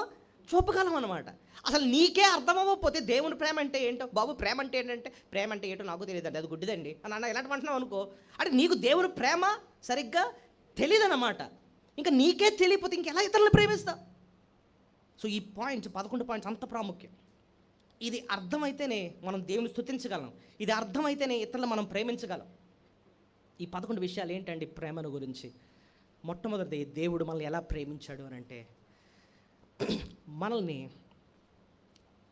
చూపగలం అనమాట. అసలు నీకే అర్థమవ్వకపోతే దేవుని ప్రేమ అంటే ఏంటో, బాబు ప్రేమ అంటే ఏంటంటే, ప్రేమ అంటే ఏంటో నాకు తెలియదండి, అది గుడ్డిదండి అని అన్న ఇలాంటి అంటున్నావు అనుకో, అంటే నీకు దేవుని ప్రేమ సరిగ్గా తెలియదన్నమాట. ఇంకా నీకే తెలియకపోతే ఇంకెలా ఇతరులను ప్రేమిస్తా? సో ఈ పాయింట్స్ 11 పాయింట్స్ అంత ప్రాముఖ్యం. ఇది అర్థమైతేనే మనం దేవుని స్తుతించగలం, ఇది అర్థమైతేనే ఇతరులను మనం ప్రేమించగలం. ఈ 11 విషయాలు ఏంటండి ప్రేమను గురించి? మొట్టమొదటిది, దేవుడు మనల్ని ఎలా ప్రేమించాడు అని అంటే, మనల్ని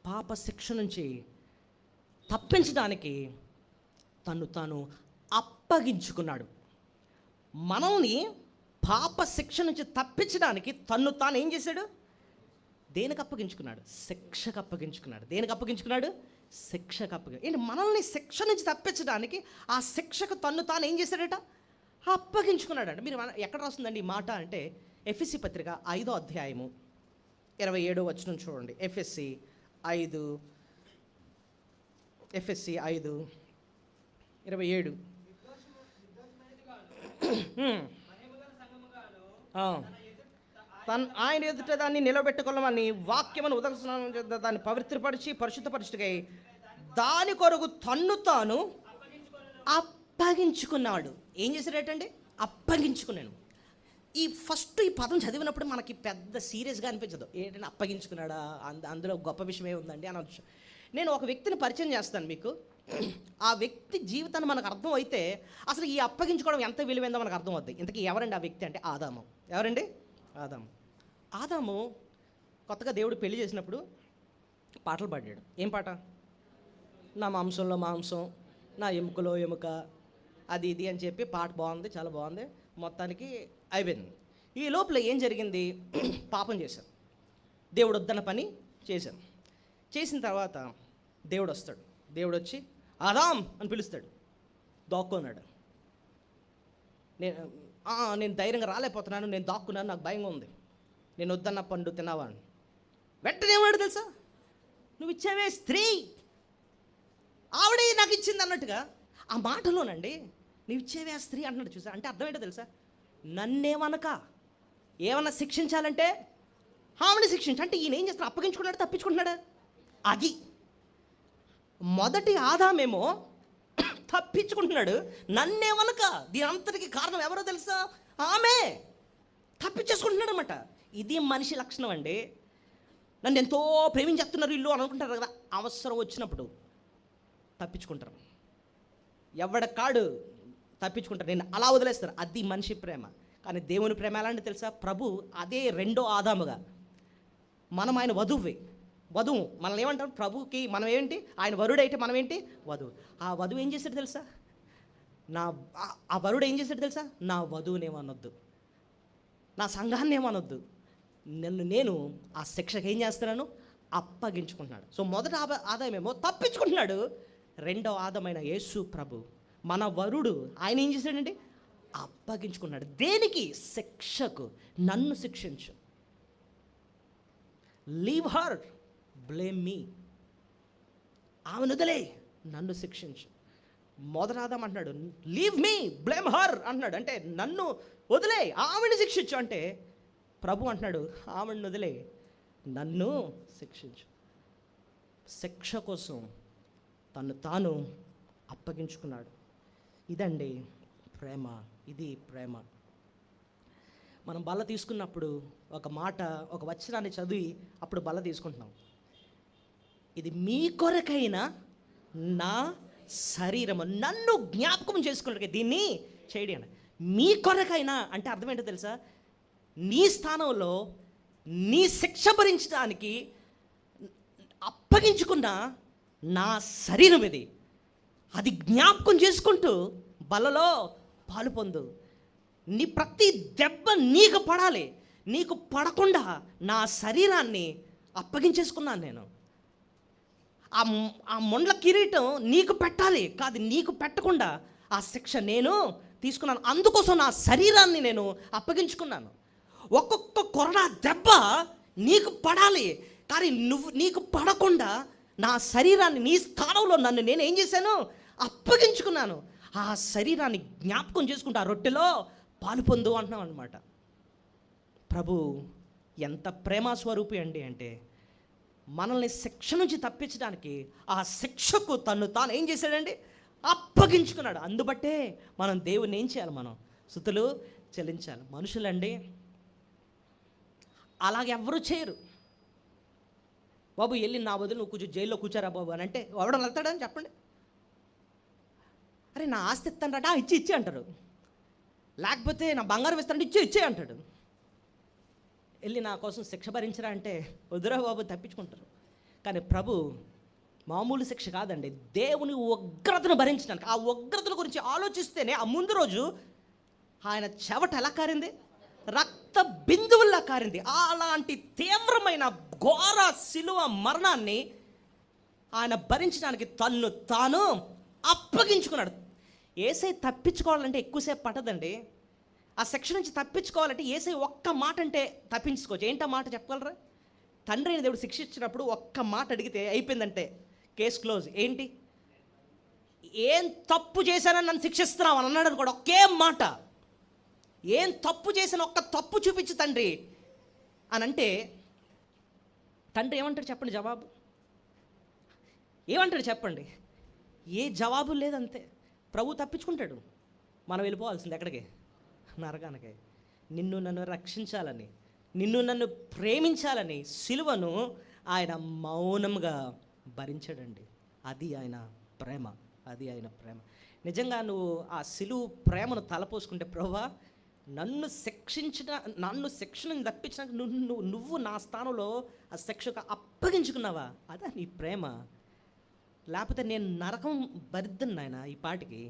పాప శిక్ష నుంచి తప్పించడానికి తను తాను అప్పగించుకున్నాడు. మనల్ని పాప శిక్ష నుంచి తప్పించడానికి తను తాను ఏం చేశాడు? దేనికి అప్పగించుకున్నాడు? శిక్షకు అప్పగించుకున్నాడు. దేనికి అప్పగించుకున్నాడు? శిక్షకు ఏంటి? మనల్ని శిక్ష నుంచి తప్పించడానికి ఆ శిక్షకు తను తాను ఏం చేశాడట? అప్పగించుకున్నాడు. అంటే మీరు ఎక్కడ రాస్తుందండి ఈ మాట అంటే, ఎఫెసీ పత్రిక 5వ అధ్యాయము 27వ వచనం చూడండి. ఎఫెసీ 5:27. ఆయన ఎదుట దాన్ని నిలబెట్టుకోవాలని వాక్యమును ఉదకస్నానం చేత దాన్ని పవిత్రపరిచి పరిశుద్ధపరచుటకై దాని కొరకు తన్ను తాను అప్పగించుకున్నాడు. ఏం చేశాడటండి? అప్పగించుకున్నాను. ఈ పదం చదివినప్పుడు మనకి పెద్ద సీరియస్గా అనిపించదు. ఏంటంటే అప్పగించుకున్నాడా, అందులో గొప్ప విషయం ఏముందండి అనొచ్చు. నేను ఒక వ్యక్తిని పరిచయం చేస్తాను మీకు. ఆ వ్యక్తి జీవితాన్ని మనకు అర్థం అయితే అసలు ఈ అప్పగించుకోవడం ఎంత విలువైందో మనకు అర్థం అవుతుంది. ఇంతకీ ఎవరండి ఆ వ్యక్తి అంటే ఆదాము. ఎవరండి? ఆదాము కొత్తగా దేవుడు పెళ్లి చేసినప్పుడు పాటలు పాడాడు. ఏం పాట? నా మాంసంలో మాంసం, నా ఎముకలో ఎముక, అది ఇది అని చెప్పి పాట బాగుంది, చాలా బాగుంది. మొత్తానికి అయిపోయింది. ఈ లోపల ఏం జరిగింది? పాపం చేశాం, దేవుడు వద్దన్న పని చేశాం. చేసిన తర్వాత దేవుడు వస్తాడు. దేవుడు వచ్చి ఆదాం అని పిలుస్తాడు. దాక్కున్నాడు. నేను ధైర్యంగా రాలేకపోతున్నాను, నేను దాక్కున్నాను, నాకు భయంగా ఉంది, నేను వద్దన్న పండు తిన్నావా అని. వెంటనే ఏమన్నాడు తెలుసా? నువ్వు ఇచ్చావే స్త్రీ, ఆవిడే నాకు ఇచ్చింది అన్నట్టుగా. ఆ మాటలోనండి నువ్వు ఇచ్చేవే ఆ స్త్రీ అంటున్నాడు. చూసా అంటే అర్థం ఏంటో తెలుసా? నన్నేమనక ఏమన్నా శిక్షించాలంటే ఆమెను శిక్షించు అంటే ఈయన ఏం చేస్తాడు? అప్పగించుకున్నాడు, తప్పించుకుంటున్నాడు. అది మొదటి ఆదామేమో తప్పించుకుంటున్నాడు, నన్నేమనక. దీని అంతటికి కారణం ఎవరో తెలుసా? ఆమె తప్పించేసుకుంటున్నాడు అనమాట. ఇది మనిషి లక్షణం అండి. నన్ను ఎంతో ప్రేమించేస్తున్నారు ఇల్లు అని అనుకుంటారు కదా, అవసరం వచ్చినప్పుడు తప్పించుకుంటారు. ఎవడ కాడు తప్పించుకుంటారు, నేను అలా వదిలేస్తారు. అది మనిషి ప్రేమ. కానీ దేవుని ప్రేమ ఎలాంటి తెలుసా? ప్రభు అదే రెండో ఆదాముగా, మనం ఆయన వధువు మనల్ని ఏమంటారు? ప్రభుకి మనం ఏంటి? ఆయన వరుడైతే మనం ఏంటి? వధువు. ఆ వధువు ఏం చేశాడు తెలుసా? ఆ వరుడు ఏం చేశాడు తెలుసా? నా వధువునేమనొద్దు, నా సంఘాన్ని ఏమనొద్దు, నేను ఆ శిక్షకు ఏం చేస్తున్నాను? అప్పగించుకుంటున్నాడు. సో మొదటి ఆదాయమేమో తప్పించుకుంటున్నాడు. రెండో ఆదామైన యేసు ప్రభు మన వరుడు, ఆయన ఏం చేశాడండి? అప్పగించుకున్నాడు. దేనికి? శిక్షకు. నన్ను శిక్షించు, లీవ్ హర్, బ్లేమ్ మీ. ఆమెను వదిలే, నన్ను శిక్షించు. మొదటి ఆదాం అంటున్నాడు లీవ్ మీ, బ్లేమ్ హర్ అంటున్నాడు. అంటే నన్ను వదిలే, ఆమెను శిక్షించు. అంటే ప్రభు అంటున్నాడు ఆమెను వదిలే, నన్ను శిక్షించు. శిక్ష కోసం తను తాను అప్పగించుకున్నాడు. ఇదండి ప్రేమ. ఇది ప్రేమ. మనం బల్ల తీసుకున్నప్పుడు ఒక మాట, ఒక వచనాన్ని చదివి అప్పుడు బల్ల తీసుకుంటున్నాం. ఇది మీ కొరకైన నా శరీరము, నన్ను జ్ఞాపకం చేసుకున్నట్టుగా దీన్ని చేయడి అని. మీ కొరకైనా అంటే అర్థం ఏంటో తెలుసా? నీ స్థానంలో నీ శిక్ష భరించడానికి అప్పగించుకున్న నా శరీరం ఇది. అది జ్ఞాపకం చేసుకుంటూ బలలో పాలు పొందు. నీ ప్రతి దెబ్బ నీకు పడాలి. నీకు పడకుండా నా శరీరాన్ని అప్పగించేసుకున్నాను నేను. ఆ మొండ్ల కిరీటం నీకు పెట్టాలి, కాదు నీకు పెట్టకుండా ఆ శిక్ష నేను తీసుకున్నాను. అందుకోసం నా శరీరాన్ని నేను అప్పగించుకున్నాను. ఒక్కొక్క కొరడా దెబ్బ నీకు పడాలి, కానీ నీకు పడకుండా నా శరీరాన్ని, నీ స్థానంలో నన్ను నేను ఏం చేశాను? అప్పగించుకున్నాను. ఆ శరీరాన్ని జ్ఞాపకం చేసుకుంటూ ఆ రొట్టెలో పాలు పొందు అంటున్నాం అనమాట. ప్రభు ఎంత ప్రేమ స్వరూపి అండి అంటే మనల్ని శిక్ష నుంచి తప్పించడానికి ఆ శిక్షకు తను తాను ఏం చేశాడండి? అప్పగించుకున్నాడు. అందుబట్టే మనం దేవుని ఏం చేయాలి? మనం స్తుతులు చెల్లించాలి. మనుషులండి అలాగెవ్వరూ చేయరు. బాబు వెళ్ళి నా బదులు నువ్వు జైల్లో కూర్చోరా బాబు అని అంటే ఎవడని వెళ్తాడని చెప్పండి? అరే నా ఆస్తి ఇస్తానట, ఇచ్చి అంటారు. లేకపోతే నా బంగారం ఇస్తానంటే ఇచ్చే అంటాడు. వెళ్ళి నా కోసం శిక్ష భరించరా అంటే వద్దురా బాబు తప్పించుకుంటారు. కానీ ప్రభు మామూలు శిక్ష కాదండి, దేవుని ఉగ్రతను భరించడానికి. ఆ ఉగ్రతల గురించి ఆలోచిస్తేనే ఆ ముందు రోజు ఆయన చెవట ఎలా కారింది? రక్త బిందువుల్లా కారింది. అలాంటి తీవ్రమైన ఘోర శిలువ మరణాన్ని ఆయన భరించడానికి తన్ను తాను అప్పగించుకున్నాడు. యేసయ్య తప్పించుకోవాలంటే ఎక్కువసేపు పట్టదండి. ఆ శిక్ష నుంచి తప్పించుకోవాలంటే యేసయ్య ఒక్క మాట అంటే తప్పించుకోవచ్చు. ఏంటా మాట చెప్పగలరా? తండ్రి అయిన దేవుడు శిక్షించినప్పుడు ఒక్క మాట అడిగితే అయిపోయిందంటే కేస్ క్లోజ్. ఏంటి? ఏం తప్పు చేశానని నన్ను శిక్షిస్తున్నావు అని అన్నాడు అనుకోండి, ఒకే మాట. ఏం తప్పు చేసిన ఒక్క తప్పు చూపించు తండ్రి అని అంటే తండ్రి ఏమంటాడు చెప్పండి? జవాబు ఏమంటాడు చెప్పండి? ఏ జవాబు లేదంతే. ప్రభు తప్పించుకుంటాడు. మనం వెళ్ళిపోవాల్సింది ఎక్కడికి? నరకానికి. నిన్ను నన్ను రక్షించాలని, నిన్ను నన్ను ప్రేమించాలని సిలువను ఆయన మౌనంగా భరించాడండి. అది ఆయన ప్రేమ, అది ఆయన ప్రేమ. నిజంగా నువ్వు ఆ సిలువు ప్రేమను తలపోసుకుంటే, ప్రభువా నన్ను శిక్షను తప్పించిన నువ్వు నా స్థానంలో ఆ శిక్షకు అప్పగించుకున్నావా? అదా నీ ప్రేమ. లేకపోతే నేను నరకం భరిద్దాను నాయన ఈ పాటికి.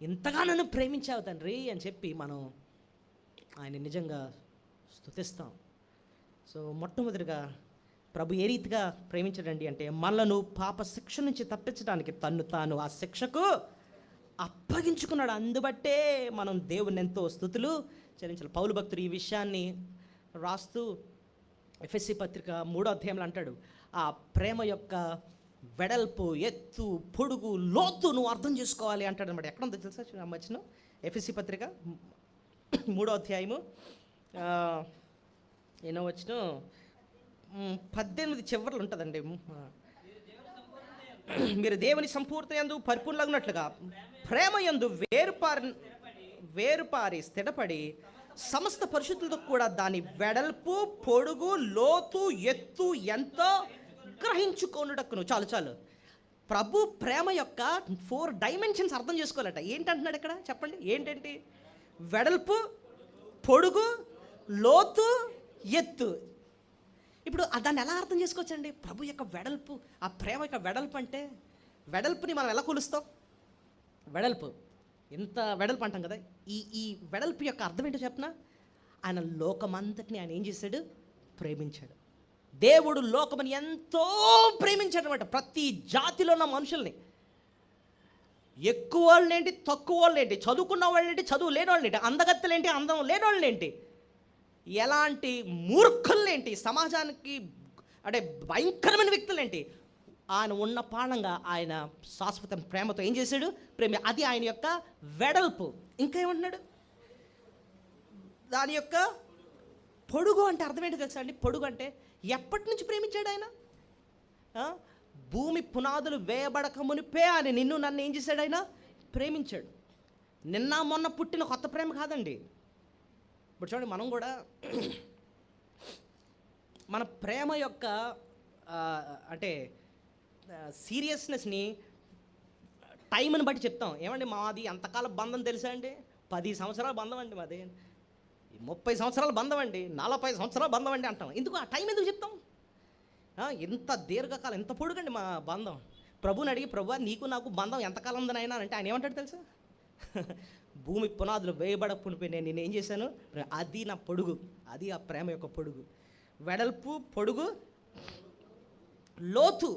ఇంతగా నన్ను ప్రేమించావు తండ్రి అని చెప్పి మనం ఆయన నిజంగా స్తుతిస్తాం. సో మొట్టమొదటిగా ప్రభు ఏ రీతిగా ప్రేమించడండి అంటే, మనలను పాప శిక్ష నుంచి తప్పించడానికి తన్ను తాను ఆ శిక్షకు అప్పగించుకున్నాడు. అందుబట్టే మనం దేవుని ఎంతో స్తుతులు చెల్లించాలి. పౌలు భక్తుడు ఈ విషయాన్ని రాస్తూ ఎఫెసీ పత్రిక 3వ అధ్యాయంలో అంటాడు, ఆ ప్రేమ యొక్క వెడల్పు, ఎత్తు, పొడుగు, లోతు నువ్వు అర్థం చేసుకోవాలి అంటాడు అనమాట. ఎక్కడ ఉందో తెలుసా మధ్యన? ఎఫెసీ పత్రిక 3వ అధ్యాయము ఎన్నో వచ్చిన 18 చివర్లు ఉంటుందండి. మీరు దేవుని సంపూర్తి యందు పరిపూర్ణులగునట్లుగా ప్రేమ యందు వేరుపారి స్థిరపడి సమస్త పరిశుద్ధులతో కూడా దాని వెడల్పు, పొడుగు, లోతు, ఎత్తు ఎంతో గ్రహించుకొనుటకును. చాలు. ప్రభు ప్రేమ యొక్క 4 డైమెన్షన్స్ అర్థం చేసుకోవాలట. ఏంటంటున్నాడు ఇక్కడ చెప్పండి? ఏంటంటే వెడల్పు, పొడుగు, లోతు, ఎత్తు. ఇప్పుడు దాన్ని ఎలా అర్థం చేసుకోవచ్చండి? ప్రభు యొక్క వెడల్పు, ఆ ప్రేమ యొక్క వెడల్పు అంటే, వెడల్పుని మనం ఎలా కొలుస్తాం? వెడల్పు ఎంత వెడల్పు అంటాం కదా. ఈ వెడల్పు యొక్క అర్థం ఏంటో చెప్పనా? ఆయన లోకమంతటిని ఆయన ఏం చేశాడు? ప్రేమించాడు. దేవుడు లోకమని ఎంతో ప్రేమించాడు అనమాట. ప్రతి జాతిలో ఉన్న మనుషుల్ని, ఎక్కువ వాళ్ళేంటి, తక్కువ వాళ్ళేంటి, చదువుకున్న వాళ్ళేంటి, చదువు లేని వాళ్ళేంటి, అందగత్తెలేంటి, అందం లేని వాళ్ళేంటి, ఎలాంటి మూర్ఖులేంటి, సమాజానికి అంటే భయంకరమైన వ్యక్తులేంటి, ఆయన ఉన్న పాళంగా ఆయన శాశ్వత ప్రేమతో ఏం చేశాడు? ప్రేమ. అది ఆయన యొక్క వెడల్పు. ఇంకా ఏమంటున్నాడు? దాని యొక్క పొడుగు అంటే అర్థం ఏంటో తెలుసా అండి? పొడుగు అంటే ఎప్పటి నుంచి ప్రేమించాడు ఆయన? భూమి పునాదులు వేయబడక మునిపే ఆయన నిన్ను నన్ను ఏం చేశాడు? ఆయన ప్రేమించాడు. నిన్న మొన్న పుట్టిన కొత్త ప్రేమ కాదండి. ఇప్పుడు చూడండి, మనం కూడా మన ప్రేమ యొక్క అంటే సీరియస్నెస్ని టైంని బట్టి చెప్తాం. ఏమండి మాది అంతకాలం బంధం తెలుసా అండి? 10 సంవత్సరాల బంధం అండి మాది, 30 సంవత్సరాల బంధం అండి, 40 సంవత్సరాల బంధం అండి అంటాం. ఎందుకు ఆ టైం ఎందుకు చెప్తాం? ఎంత దీర్ఘకాలం, ఎంత పొడుగండి మా బంధం. ప్రభుని అడిగి, ప్రభు నీకు నాకు బంధం ఎంతకాలం ఉందనైనా అంటే ఆయన ఏమంటాడు తెలుసా? భూమి పునాదులు వేయబడకపోయి నేను ఏం చేశాను? అది నా పొడుగు. అది ఆ ప్రేమ యొక్క పొడుగు. వెడల్పు, పొడుగు, లోతు.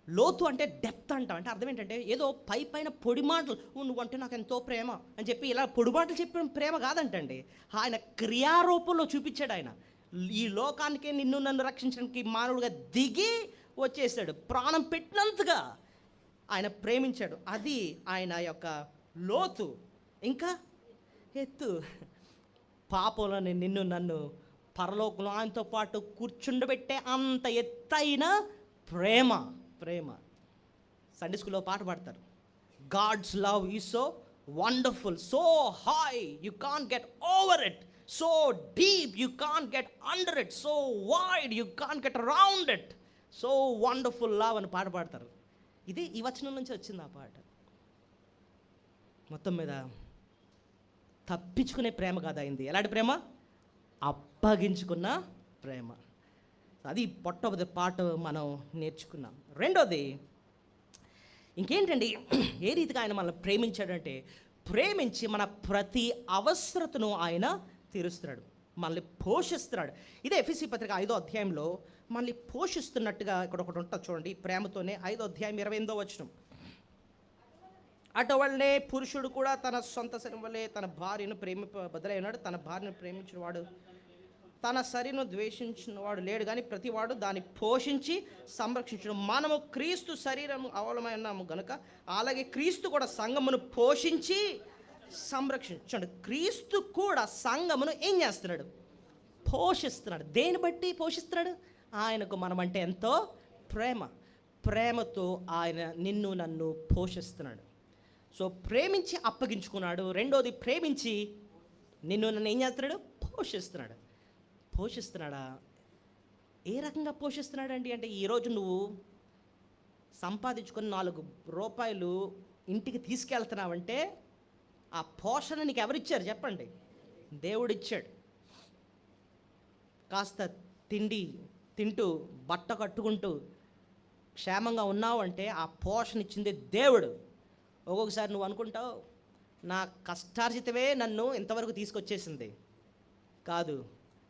లోతు అంటే డెప్త్ అంటాం. అంటే అర్థం ఏంటంటే ఏదో పైన పొడి మాటలు, నువ్వంటే నాకు ఎంతో ప్రేమ అని చెప్పి ఇలా పొడి మాటలు చెప్పిన ప్రేమ కాదంటండి. ఆయన క్రియారూపంలో చూపించాడు. ఆయన ఈ లోకానికే నిన్ను నన్ను రక్షించడానికి మానవుడిగా దిగి వచ్చేసాడు. ప్రాణం పెట్టినంతగా ఆయన ప్రేమించాడు. అది ఆయన యొక్క లోతు. ఇంకా ఎత్తు. పాపంలోని నిన్ను నన్ను పరలోకంలో ఆయనతో పాటు కూర్చుండబెట్టే అంత ఎత్తైన ప్రేమ. సండే స్కూల్లో పాట పాడతారు, God's love is so wonderful, so high you can't get over it, so deep you can't get under it, so wide you can't get around it, so wonderful love అని పాట పాడతారు. ఇది ఈ వచనం నుంచి వచ్చింది ఆ పాట. మొత్తం మీద తప్పించుకునే ప్రేమ కాదు అయింది. ఎలాంటి ప్రేమ? అప్పగించుకున్న ప్రేమ. అది మొట్టమొదటి పాట మనం నేర్చుకున్నాం. రెండోది ఇంకేంటండి, ఏ రీతిగా ఆయన మనల్ని ప్రేమించాడంటే, ప్రేమించి మన ప్రతి అవసరతను ఆయన తీరుస్తున్నాడు, మనల్ని పోషిస్తున్నాడు. ఇదే ఎఫెసీ పత్రిక 5వ అధ్యాయంలో మనల్ని పోషిస్తున్నట్టుగా ఇక్కడ ఒకటి ఉంటుంది చూడండి. ప్రేమతోనే 5వ అధ్యాయం 28వ వచనం. అటువల్లే పురుషుడు కూడా తన సొంత శరీరం వల్లే తన భార్యను బదులైనాడు. తన భార్యను ప్రేమించిన వాడు తన శరీరం ద్వేషించిన వాడు లేడు, కానీ ప్రతివాడు దాన్ని పోషించి సంరక్షించడం. మనము క్రీస్తు శరీరం అవలమైనాము గనుక అలాగే క్రీస్తు కూడా సంఘమును పోషించి సంరక్షించండి. క్రీస్తు కూడా సంఘమును ఏం చేస్తున్నాడు? పోషిస్తున్నాడు. దేని బట్టి పోషిస్తున్నాడు? ఆయనకు మనమంటే ఎంతో ప్రేమతో ఆయన నిన్ను నన్ను పోషిస్తున్నాడు. సో ప్రేమించి అప్పగించుకున్నాడు. రెండోది, ప్రేమించి నిన్ను నన్ను ఏం చేస్తున్నాడు? పోషిస్తున్నాడా? ఏ రకంగా పోషిస్తున్నాడండి అంటే, ఈరోజు నువ్వు సంపాదించుకొని 4 రూపాయలు ఇంటికి తీసుకెళ్తున్నావంటే ఆ పోషణ నీకు ఎవరిచ్చారు చెప్పండి? దేవుడిచ్చాడు. కాస్త తిండి తింటూ బట్ట కట్టుకుంటూ క్షేమంగా ఉన్నావు అంటే ఆ పోషణ ఇచ్చింది దేవుడు. ఒక్కొక్కసారి నువ్వు అనుకుంటావు, నా కష్టార్జితమే నన్ను ఇంతవరకు తీసుకొచ్చేసింది. కాదు,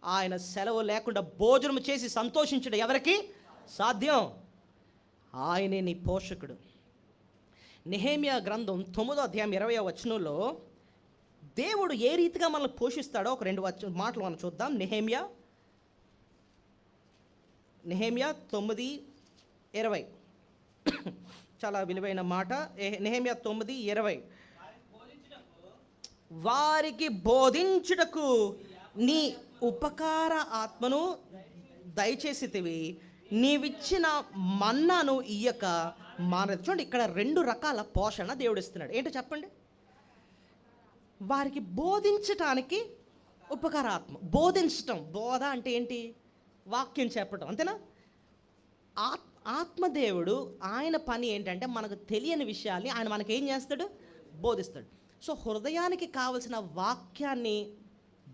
ఆయన సెలవు లేకుండా భోజనం చేసి సంతోషించడం ఎవరికి సాధ్యం? ఆయనే నీ పోషకుడు. నెహెమ్యా గ్రంథం 9వ అధ్యాయం 20వ వచనంలో దేవుడు ఏ రీతిగా మనల్ని పోషిస్తాడో ఒక 2 మాటలు మనం చూద్దాం. నెహెమ్యా 9:20 చాలా విలువైన మాట. నెహెమ్యా 9:20 వారికి బోధించుటకు నీ ఉపకార ఆత్మను దయచేసితివి, నీవిచ్చిన మన్నాను ఇయ్యక మానదు. చూడండి, ఇక్కడ 2 రకాల పోషణ దేవుడు ఇస్తున్నాడు. ఏంటో చెప్పండి? వారికి బోధించటానికి ఉపకారాత్మ. బోధించటం, బోధ అంటే ఏంటి? వాక్యం చెప్పటం, అంతేనా? ఆత్మదేవుడు ఆయన పని ఏంటంటే మనకు తెలియని విషయాల్ని ఆయన మనకి ఏం చేస్తాడు? బోధిస్తాడు. సో హృదయానికి కావలసిన వాక్యాన్ని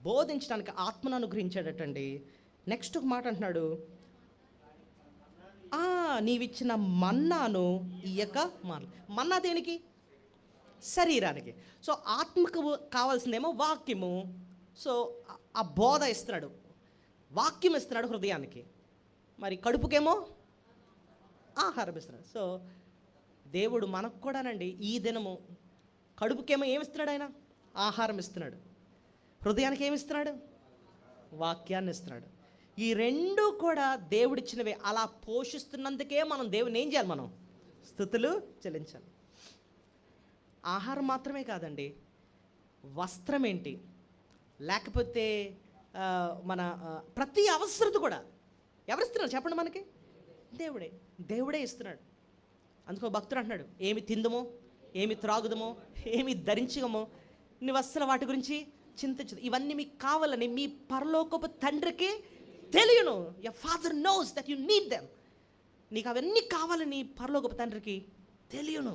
బోధించడానికి ఆత్మను అనుగ్రహించాడటండి. నెక్స్ట్ ఒక మాట అంటున్నాడు, నీవిచ్చిన మన్నాను ఇయ్యక మానలేదు. మన్నా దేనికి? శరీరానికి. సో ఆత్మకు కావాల్సిందేమో వాక్యము. సో ఆ బోధ ఇస్తున్నాడు, వాక్యం ఇస్తున్నాడు హృదయానికి. మరి కడుపుకేమో ఆహారం ఇస్తున్నాడు. సో దేవుడు మనకు కూడానండి ఈ దినము కడుపుకేమో ఏమిస్తున్నాడు? ఆయన ఆహారం ఇస్తున్నాడు. హృదయానికి ఏమిస్తున్నాడు? వాక్యాన్ని ఇస్తున్నాడు. ఈ 2 కూడా దేవుడిచ్చినవే. అలా పోషిస్తున్నందుకే మనం దేవుని ఏం చేయాలి? మనం స్తుతులు చెల్లించాలి. ఆహారం మాత్రమే కాదండి, వస్త్రం ఏంటి, లేకపోతే మన ప్రతి అవసరత కూడా ఎవరిస్తున్నారు చెప్పండి? మనకి దేవుడే ఇస్తున్నాడు. అందుకో భక్తుడు అంటున్నాడు, ఏమి తిందుమో, ఏమి త్రాగుదమో, ఏమి ధరించగమో నువ్వు అస్సలు వాటి గురించి చింతించదు. ఇవన్నీ మీకు కావాలని మీ పరలోకపు తండ్రికి తెలియను. Your father knows that you need them. నీకు అవన్నీ కావాలని పరలోకపు తండ్రికి తెలియను.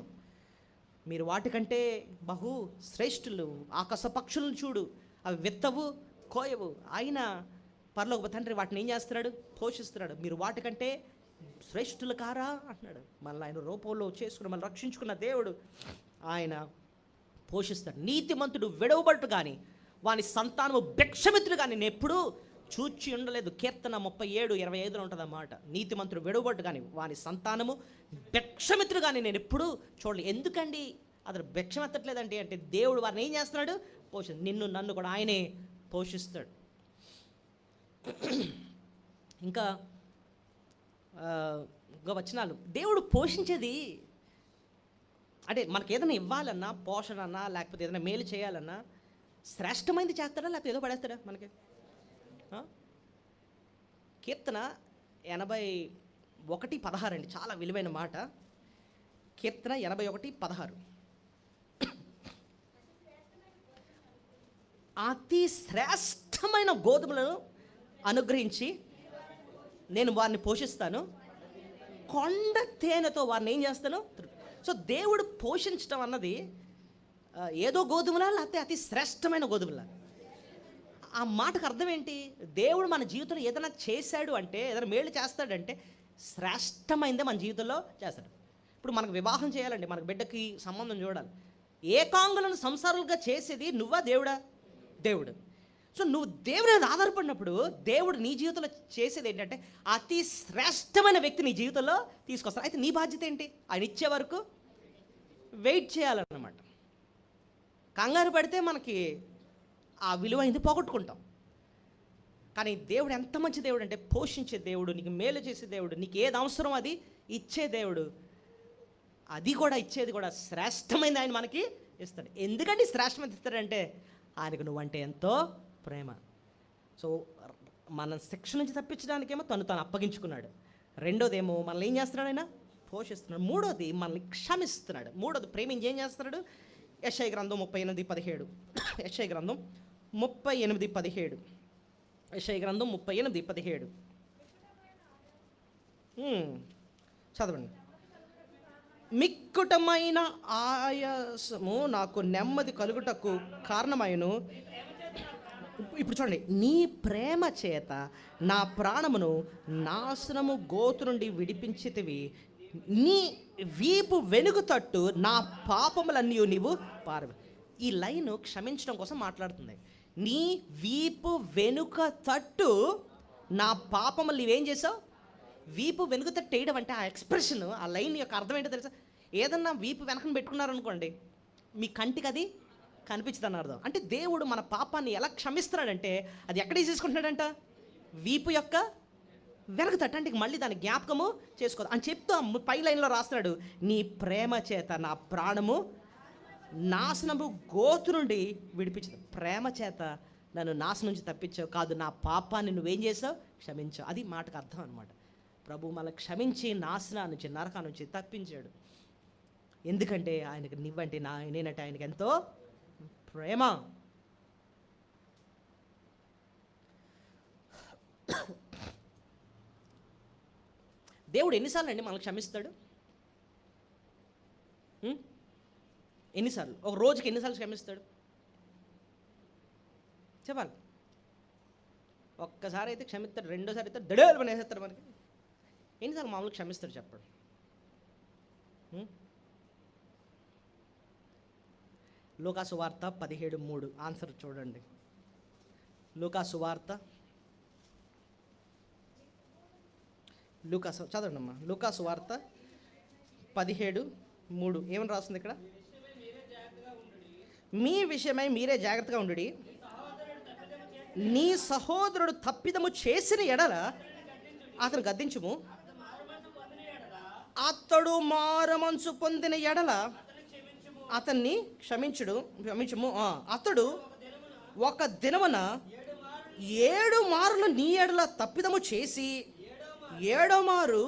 మీరు వాటికంటే బహు శ్రేష్ఠులు. ఆకాశ పక్షులను చూడు, అవి విత్తవు కోయవు, అయినా పరలోకపు తండ్రి వాటిని ఏం చేస్తున్నాడు? పోషిస్తున్నాడు. మీరు వాటికంటే శ్రేష్ఠులు కారా అంటున్నాడు. మనల్ని ఆయన రూపంలో చేసుకుని మనల్ని రక్షించుకున్న దేవుడు ఆయన పోషిస్తాడు. నీతిమంతుడు విడవబట్టు కానీ వాని సంతానము భిక్షమిత్రుడు కానీ నేను ఎప్పుడూ చూచి ఉండలేదు. కీర్తన 37:25 ఉంటుంది అన్నమాట. నీతిమంతుడు విడవబట్టు కానీ వాని సంతానము భిక్షమిత్రుడు కానీ నేను ఎప్పుడూ చూడలేదు. ఎందుకండి అతను భిక్షమెత్తట్లేదండి అంటే దేవుడు వారిని ఏం చేస్తున్నాడు? నిన్ను నన్ను కూడా ఆయనే పోషిస్తాడు. ఇంకా వచనాలు, దేవుడు పోషించేది అంటే మనకి ఏదైనా ఇవ్వాలన్నా, పోషణ అన్నా, లేకపోతే ఏదైనా మేలు చేయాలన్నా శ్రేష్టమైనది చేస్తాడా లేకపోతే ఏదో పడేస్తాడా మనకి? కీర్తన 81:16 అండి, చాలా విలువైన మాట. కీర్తన 81:16 అతి శ్రేష్టమైన గోధుమలను అనుగ్రహించి నేను వారిని పోషిస్తాను, కొండ తేనెతో వారిని ఏం చేస్తాను? సో దేవుడు పోషించడం అన్నది ఏదో గోధుమలా లేకపోతే అతి శ్రేష్టమైన గోధుమలా? ఆ మాటకు అర్థం ఏంటి? దేవుడు మన జీవితంలో ఏదైనా చేశాడు అంటే, ఏదైనా మేలు చేస్తాడంటే శ్రేష్టమైందే మన జీవితంలో చేస్తాడు. ఇప్పుడు మనకు వివాహం చేయాలండి, మనకు బిడ్డకి సంబంధం చూడాలి. ఏకాంగులను సంసారాలుగా చేసేది నువ్వా దేవుడా? దేవుడు. సో నువ్వు దేవుడి మీద ఆధారపడినప్పుడు దేవుడు నీ జీవితంలో చేసేది ఏంటంటే అతి శ్రేష్టమైన వ్యక్తి నీ జీవితంలో తీసుకొస్తాడు. అయితే నీ బాధ్యత ఏంటి? ఆయన ఇచ్చే వరకు వెయిట్ చేయాలన్నమాట. కంగారు పడితే మనకి ఆ విలువైంది పోగొట్టుకుంటాం. కానీ దేవుడు ఎంత మంచి దేవుడు అంటే, పోషించే దేవుడు, నీకు మేలు చేసే దేవుడు, నీకు ఏది అవసరం అది ఇచ్చే దేవుడు. అది కూడా ఇచ్చేది కూడా శ్రేష్టమైనది ఆయన మనకి ఇస్తాడు. ఎందుకంటే శ్రేష్టమైనది ఇస్తాడంటే ఆయనకు నువ్వంటే ఎంతో ప్రేమ. సో మన శిక్ష నుంచి తప్పించడానికేమో తను అప్పగించుకున్నాడు. రెండోదేమో మనల్ని ఏం చేస్తున్నాడు, ఆయన పోషిస్తున్నాడు. మూడోది మనల్ని క్షమిస్తున్నాడు. మూడోది ప్రేమించి ఏం చేస్తున్నాడు? యెషయా గ్రంథం 38:17. యెషయా గ్రంథం 38:17. యెషయా గ్రంథం 38:17 చదవండి. మిక్కుటమైన ఆయాసము నాకు నెమ్మది కలుగుటకు కారణమైను. ఇప్పుడు చూడండి, నీ ప్రేమ చేత నా ప్రాణమును నాశనము గోతు నుండి విడిపించితివి, నీ వీపు వెనుక తట్టు నా పాపములన్నీ నీవు పారవి. ఈ లైన్ క్షమించడం కోసం మాట్లాడుతుంది. నీ వీపు వెనుక తట్టు నా పాపములు నీవేం చేసావు? వీపు వెనుక తట్టు వేయడం అంటే ఆ ఎక్స్ప్రెషన్, ఆ లైన్ యొక్క అర్థం ఏంటో తెలుసా? ఏదన్నా వీపు వెనకను పెట్టుకున్నారనుకోండి, మీ కంటికి అది కనిపించదని అర్థం. అంటే దేవుడు మన పాపాన్ని ఎలా క్షమిస్తున్నాడంటే అది ఎక్కడ తీసుకుంటున్నాడంట? వీపు యొక్క వెనక తట్టు. అంటే మళ్ళీ దాని జ్ఞాపకము చేసుకోదు అని చెప్తూ పై లైన్లో రాస్తున్నాడు, నీ ప్రేమ చేత నా ప్రాణము నాశనము గోతు నుండి విడిపించదు. ప్రేమ చేత నన్ను నాశనం నుంచి తప్పించావు, కాదు నా పాపాన్ని నువ్వేం చేసావు? క్షమించావు. అది మాటకు అర్థం అనమాట. ప్రభు మనల్ని క్షమించి నాశనా నుంచి, నరకా నుంచి తప్పించాడు. ఎందుకంటే ఆయనకు నువ్వంటే నేనంటే ఆయనకి ఎంతో ప్రేమ. దేవుడు ఎన్నిసార్లు అండి మనల్ని క్షమిస్తాడు? ఎన్నిసార్లు? ఒక రోజుకి ఎన్నిసార్లు క్షమిస్తాడు చెప్పాలి? ఒక్కసారి అయితే క్షమిస్తాడు, రెండోసారి అయితే దడేలు పనేసేస్తాడు మనకి. ఎన్నిసార్లు మామూలుగా క్షమిస్తాడు చెప్పండి? లూకా సువార్త 17:3 ఆన్సర్ చూడండి. లూకా సువార్త చదవండి అమ్మా. లూకా సువార్త 17:3 ఏమని రాస్తుంది ఇక్కడ? మీ విషయమై మీరే జాగ్రత్తగా ఉండుడి, నీ సహోదరుడు తప్పిదము చేసిన ఎడల అతను గద్దించుము, అతడు మారుమనసు పొందిన ఎడల అతన్ని క్షమించుము. అతడు ఒక దినమున 7 మారులు నీ ఎడల తప్పిదము చేసి 7వ మారు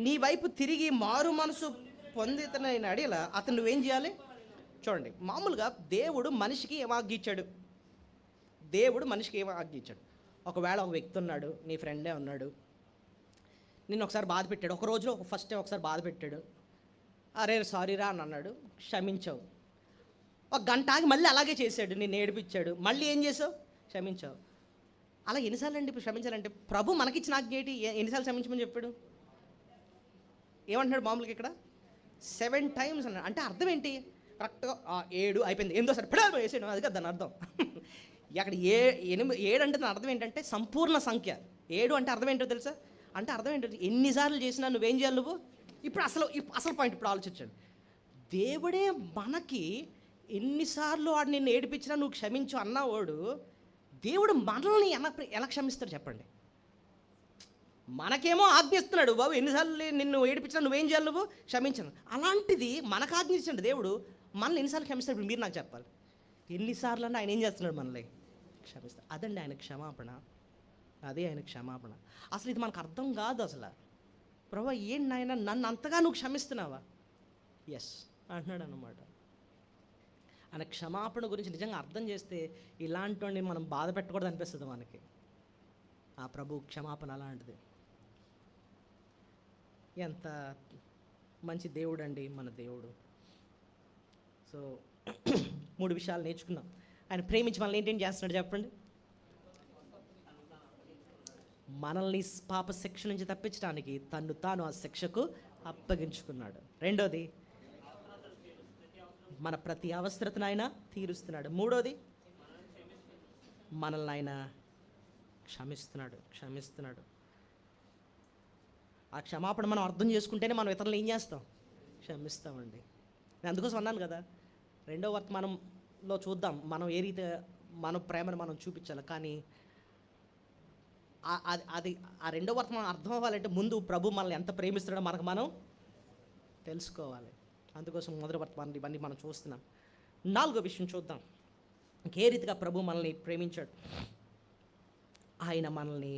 నీ వైపు తిరిగి మారు మనసు పొందిన ఎడల అతను నువ్వేం చేయాలి? చూడండి, మామూలుగా దేవుడు మనిషికి ఏం ఆజ్ఞించాడు? దేవుడు మనిషికి ఏం ఆజ్ఞించాడు? ఒకవేళ ఒక వ్యక్తి ఉన్నాడు, నీ ఫ్రెండే ఉన్నాడు, నిన్ను ఒకసారి బాధ పెట్టాడు, ఒక రోజులో ఫస్ట్ ఒకసారి బాధ పెట్టాడు, అరే సారీరా అని అన్నాడు, క్షమించావు. ఒక గంట ఆగి మళ్ళీ అలాగే చేశాడు, నిన్ను ఏడిపించాడు, మళ్ళీ ఏం చేసావు? క్షమించావు. అలా ఎన్నిసార్లు అండి ఇప్పుడు క్షమించాలంటే? ప్రభు మనకిచ్చిన ఆజ్ఞ ఏంటి? ఎన్నిసార్లు క్షమించమని చెప్పాడు? ఏమంటున్నాడు మామూలుగా ఇక్కడ? 7 times అన్నాడు. అంటే అర్థం ఏంటి? కరెక్ట్గా 7 అయిపోయింది, 8వ పడా వేసాడు, అది కదా దాని అర్థం. అక్కడ 7 అంటే దాని అర్థం ఏంటంటే సంపూర్ణ సంఖ్య. 7 అంటే అర్థం ఏంటో తెలుసా? అంటే అర్థం ఏంటంటే ఎన్నిసార్లు చేసినా నువ్వేం చేయాలి నువ్వు? ఇప్పుడు అసలు పాయింట్ ఇప్పుడు ఆలోచించండి. దేవుడే మనకి ఎన్నిసార్లు వాడు నిన్ను ఏడిపించినా నువ్వు క్షమించు అన్నవాడు, దేవుడు మనల్ని ఎలా క్షమిస్తాడు చెప్పండి? మనకేమో ఆజ్ఞిస్తున్నాడు, బాబు ఎన్నిసార్లు నిన్ను ఏడిపించినా నువ్వేం చేయాలి? నువ్వు క్షమించను. అలాంటిది మనకు ఆజ్ఞించండి దేవుడు, మనల్ని ఎన్నిసార్లు క్షమిస్తాడు మీరు నాకు చెప్పాలి. ఎన్నిసార్లు అంటే ఆయన ఏం చేస్తున్నాడు? మనల్ని క్షమిస్తాడు. అదండి ఆయన క్షమాపణ. అదే ఆయన క్షమాపణ. అసలు ఇది మనకు అర్థం కాదు అసలు. ప్రభు ఏంటి నాయన నన్ను అంతగా నువ్వు క్షమిస్తున్నావా? ఎస్ అంటున్నాడు అన్నమాట. ఆయన క్షమాపణ గురించి నిజంగా అర్థం చేస్తే ఇలాంటి మనం బాధ పెట్టకూడదు అనిపిస్తుంది మనకి. ఆ ప్రభు క్షమాపణ అలాంటిది. ఎంత మంచి దేవుడు అండి మన దేవుడు. సో 3 విషయాలు నేర్చుకున్నాం. ఆయన ప్రేమించి మనల్ని ఏంటేం చేస్తున్నాడు చెప్పండి? మనల్ని పాప శిక్ష నుంచి తప్పించడానికి తను తాను ఆ శిక్షకు అప్పగించుకున్నాడు. రెండోది, మన ప్రతి అవసరతను ఆయన తీరుస్తున్నాడు. మూడోది, మనల్ని ఆయన క్షమిస్తున్నాడు. ఆ క్షమాపణ మనం అర్థం చేసుకుంటేనే మనం ఇతరులు ఏం చేస్తాం? క్షమిస్తామండి. నేను అందుకోసం అన్నాను కదా, రెండో వర్తమానంలో చూద్దాం మనం ఏ రీతి మన ప్రేమను మనం చూపించాలి. కానీ అది ఆ రెండో వర్తమానం అర్థం అవ్వాలంటే ముందు ప్రభు మనల్ని ఎంత ప్రేమిస్తున్నాడో మనకు మనం తెలుసుకోవాలి. అందుకోసం మొదటి వర్తమానం ఇవన్నీ మనం చూస్తున్నాం. నాలుగో విషయం చూద్దాం, ఏ రీతిగా ప్రభు మనల్ని ప్రేమించాడు. ఆయన మనల్ని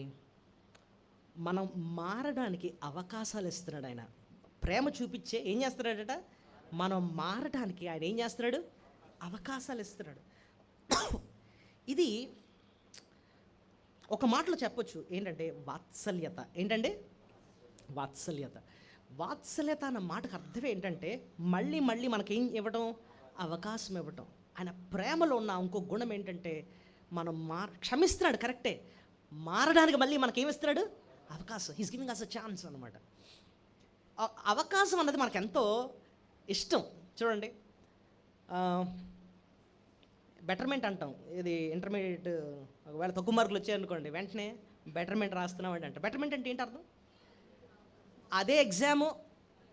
మనం మారడానికి అవకాశాలు ఇస్తున్నాడు. ఆయన ప్రేమ చూపించే ఏం చేస్తున్నాడట, మనం మారడానికి ఆయన ఏం చేస్తున్నాడు, అవకాశాలు ఇస్తున్నాడు. ఇది ఒక మాటలో చెప్పొచ్చు ఏంటంటే వాత్సల్యత. ఏంటంటే వాత్సల్యత. వాత్సల్యత అన్న మాటకు అర్థం ఏంటంటే మళ్ళీ మళ్ళీ మనకేం ఇవ్వడం, అవకాశం ఇవ్వటం. ఆయన ప్రేమలో ఉన్న ఇంకో గుణం ఏంటంటే మనం క్షమిస్తున్నాడు, కరెక్టే, మారడానికి మళ్ళీ మనకేమిస్తున్నాడు, అవకాశం. He's giving us a chance అనమాట. అవకాశం అన్నది మనకు ఎంతో ఇష్టం. చూడండి, బెటర్మెంట్ అంటాం. ఇది ఇంటర్మీడియట్ ఒకవేళ తక్కువ మార్కులు వచ్చాయనుకోండి, వెంటనే బెటర్మెంట్ రాస్తున్నామంటే అంట. బెటర్మెంట్ అంటే ఏంటి అర్థం? అదే ఎగ్జాము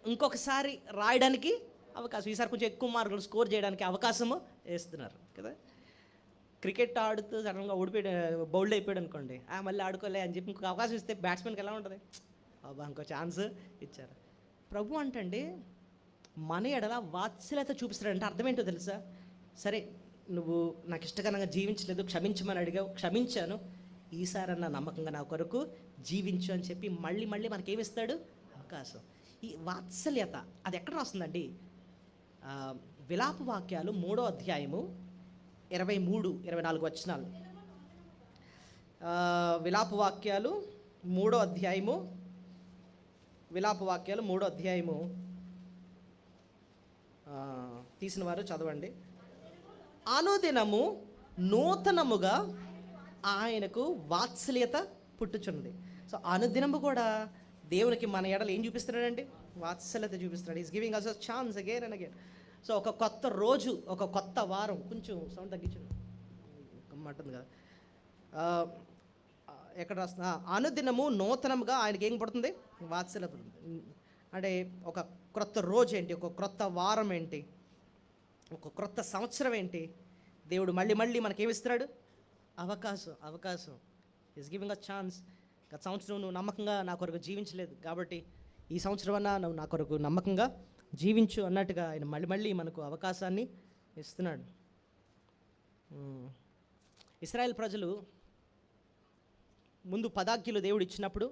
ఇంకొకసారి రాయడానికి అవకాశం, ఈసారి కొంచెం ఎక్కువ మార్కులు స్కోర్ చేయడానికి అవకాశము వేస్తున్నారు కదా. క్రికెట్ ఆడుతూ సడన్గా బౌల్డ్ అయిపోయాడు అనుకోండి, మళ్ళీ ఆడుకోలే అని చెప్పి ఇంకొక అవకాశం ఇస్తే బ్యాట్స్మెన్కి ఎలా ఉంటుంది, అబ్బా ఇంకో ఛాన్స్ ఇచ్చారు. ప్రభు అంటండి మన ఎడల వాత్సల్యత చూపిస్తాడంటే అర్థం ఏంటో తెలుసా? సరే, నువ్వు నాకు ఇష్టకరంగా జీవించలేదు, క్షమించమని అడిగావు, క్షమించాను, ఈసారన్నా నమ్మకంగా నా కొరకు జీవించు అని చెప్పి మళ్ళీ మళ్ళీ మనకేమిస్తాడు, అవకాశం. ఈ వాత్సల్యత అది ఎక్కడ రాస్తుందండి? విలాప వాక్యాలు 3వ అధ్యాయము 23-24 వచనాలు. విలాప వాక్యాలు 3వ అధ్యాయము, విలాప వాక్యాలు 3వ అధ్యాయము తీసిన వారు చదవండి. అనుదినము నూతనముగా ఆయనకు వాత్సల్యత పుట్టుచున్నది. సో అనుదినము కూడా దేవునికి మన ఎడలు ఏం చూపిస్తున్నాడండి, వాత్సల్యత చూపిస్తున్నాడు. He's giving us a chance again and again. So ఒక కొత్త రోజు, ఒక కొత్త వారం, కొంచెం సౌండ్ తగ్గించండి, గమ్మంటుంది కదా. ఎక్కడ రాస్తున్నా, అనుదినము నూతనముగా ఆయనకి ఏం పడుతుంది, వాత్సల్యత పడుతుంది. అంటే ఒక క్రొత్త రోజు ఏంటి, ఒక క్రొత్త వారం ఏంటి, ఒక క్రొత్త సంవత్సరం ఏంటి, దేవుడు మళ్ళీ మళ్ళీ మనకేమిస్తున్నాడు, అవకాశం. Is giving a chance. గత సంవత్సరం నువ్వు నమ్మకంగా నా కొరకు జీవించలేదు కాబట్టి ఈ సంవత్సరం అన్నా నువ్వు నా కొరకు నమ్మకంగా జీవించు అన్నట్టుగా ఆయన మళ్ళీ మళ్ళీ మనకు అవకాశాన్ని ఇస్తున్నాడు. ఇశ్రాయేల్ ప్రజలు ముందు 10 ఆజ్ఞలు దేవుడు ఇచ్చినప్పుడు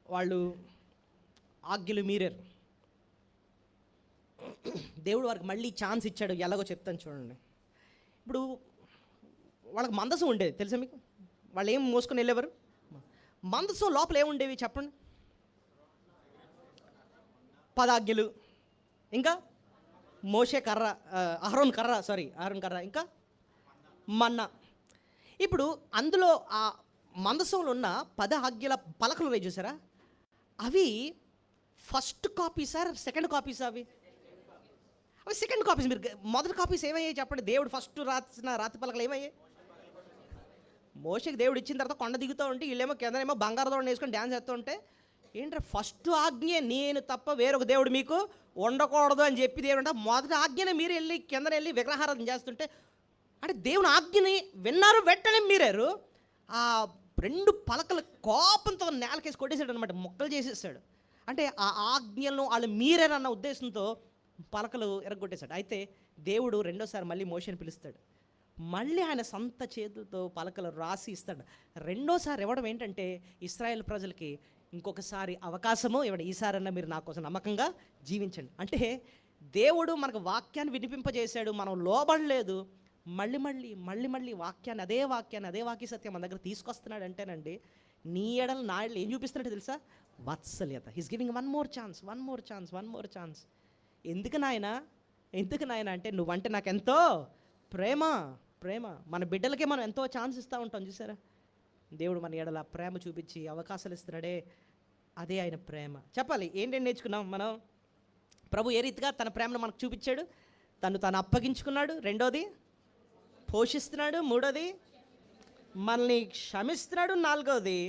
వాళ్ళు ఆజ్ఞలు మీరారు. దేవుడు వారికి మళ్ళీ ఛాన్స్ ఇచ్చాడు. ఎలాగో చెప్తాను చూడండి. ఇప్పుడు వాళ్ళకి మందసం ఉండేది తెలుసా మీకు? వాళ్ళు ఏం మోసుకొని వెళ్ళేవారు? మందసం లోపల ఏముండేవి చెప్పండి? 10 ఆజ్ఞలు, ఇంకా మోషే కర్ర, అహరోన్ కర్ర, ఇంకా మన్నా. ఇప్పుడు అందులో ఆ మందసంలో ఉన్న 10 ఆజ్ఞల పలకలు ఉన్నాయి చూసారా, అవి ఫస్ట్ కాపీసా సెకండ్ కాపీసా? అవి సెకండ్ కాపీస్. మీరు మొదటి కాపీస్ ఏమయ్యాయి చెప్పండి? దేవుడు ఫస్ట్ రాసిన రాతి పలకలు ఏమయ్యాయి? మోషకి దేవుడు ఇచ్చిన తర్వాత కొండ దిగుతూ ఉంటే వీళ్ళేమో కిందనేమో బంగారు దోడ వేసుకొని డ్యాన్స్ చేస్తూ ఉంటే, ఏంటంటే ఫస్ట్ ఆజ్ఞే నేను తప్ప వేరొక దేవుడు మీకు ఉండకూడదు అని చెప్పి దేవుడు అంటే మొదటి ఆజ్ఞనే మీరు వెళ్ళి కిందన వెళ్ళి విగ్రహారాధన చేస్తుంటే, అంటే దేవుని ఆజ్ఞని విన్నారు, వెంటనే మీరారు. ఆ 2 పలకలు కోపంతో నేలకేసి కొట్టేశాడు అనమాట, మొక్కలు చేసేసాడు. అంటే ఆ ఆజ్ఞలను వాళ్ళు మీరారన్న ఉద్దేశంతో పలకలు ఎరగొట్టేశాడు. అయితే దేవుడు రెండోసారి మళ్ళీ మోషేని పిలుస్తాడు. మళ్ళీ ఆయన సొంత చేతులతో పలకలు రాసి ఇస్తాడు. రెండోసారి ఇవ్వడం ఏంటంటే ఇశ్రాయేల్ ప్రజలకి ఇంకొకసారి అవకాశము ఇవ్వడం. ఈసారన్నా మీరు నా కోసం నమ్మకంగా జీవించండి. అంటే దేవుడు మనకు వాక్యాన్ని వినిపింపజేశాడు, మనం లోబడలేదు. మళ్ళీ మళ్ళీ మళ్ళీ మళ్ళీ వాక్యాన్ని అదే వాక్య సత్యం మన దగ్గర తీసుకొస్తున్నాడు. అంటేనండి నీ ఎడలు నా ఎడలు ఏం చూపిస్తున్నట్టు తెలుసా? వాత్సల్యత. He's giving one more chance. ఎందుకు నాయన అంటే నువ్వంటే నాకు ఎంతో ప్రేమ. మన బిడ్డలకే మనం ఎంతో ఛాన్స్ ఇస్తూ ఉంటాం చూసారా. దేవుడు మన ఎడల ప్రేమ చూపించి అవకాశాలు ఇస్తున్నాడే, అదే ఆయన ప్రేమ. చెప్పాలి ఏంటంటే నేర్చుకున్నాం మనం? ప్రభు ఏ రీతిగా తన ప్రేమను మనకు చూపించాడు? తను అప్పగించుకున్నాడు. రెండోది పోషిస్తున్నాడు. మూడోది మనల్ని క్షమిస్తున్నాడు. నాలుగోది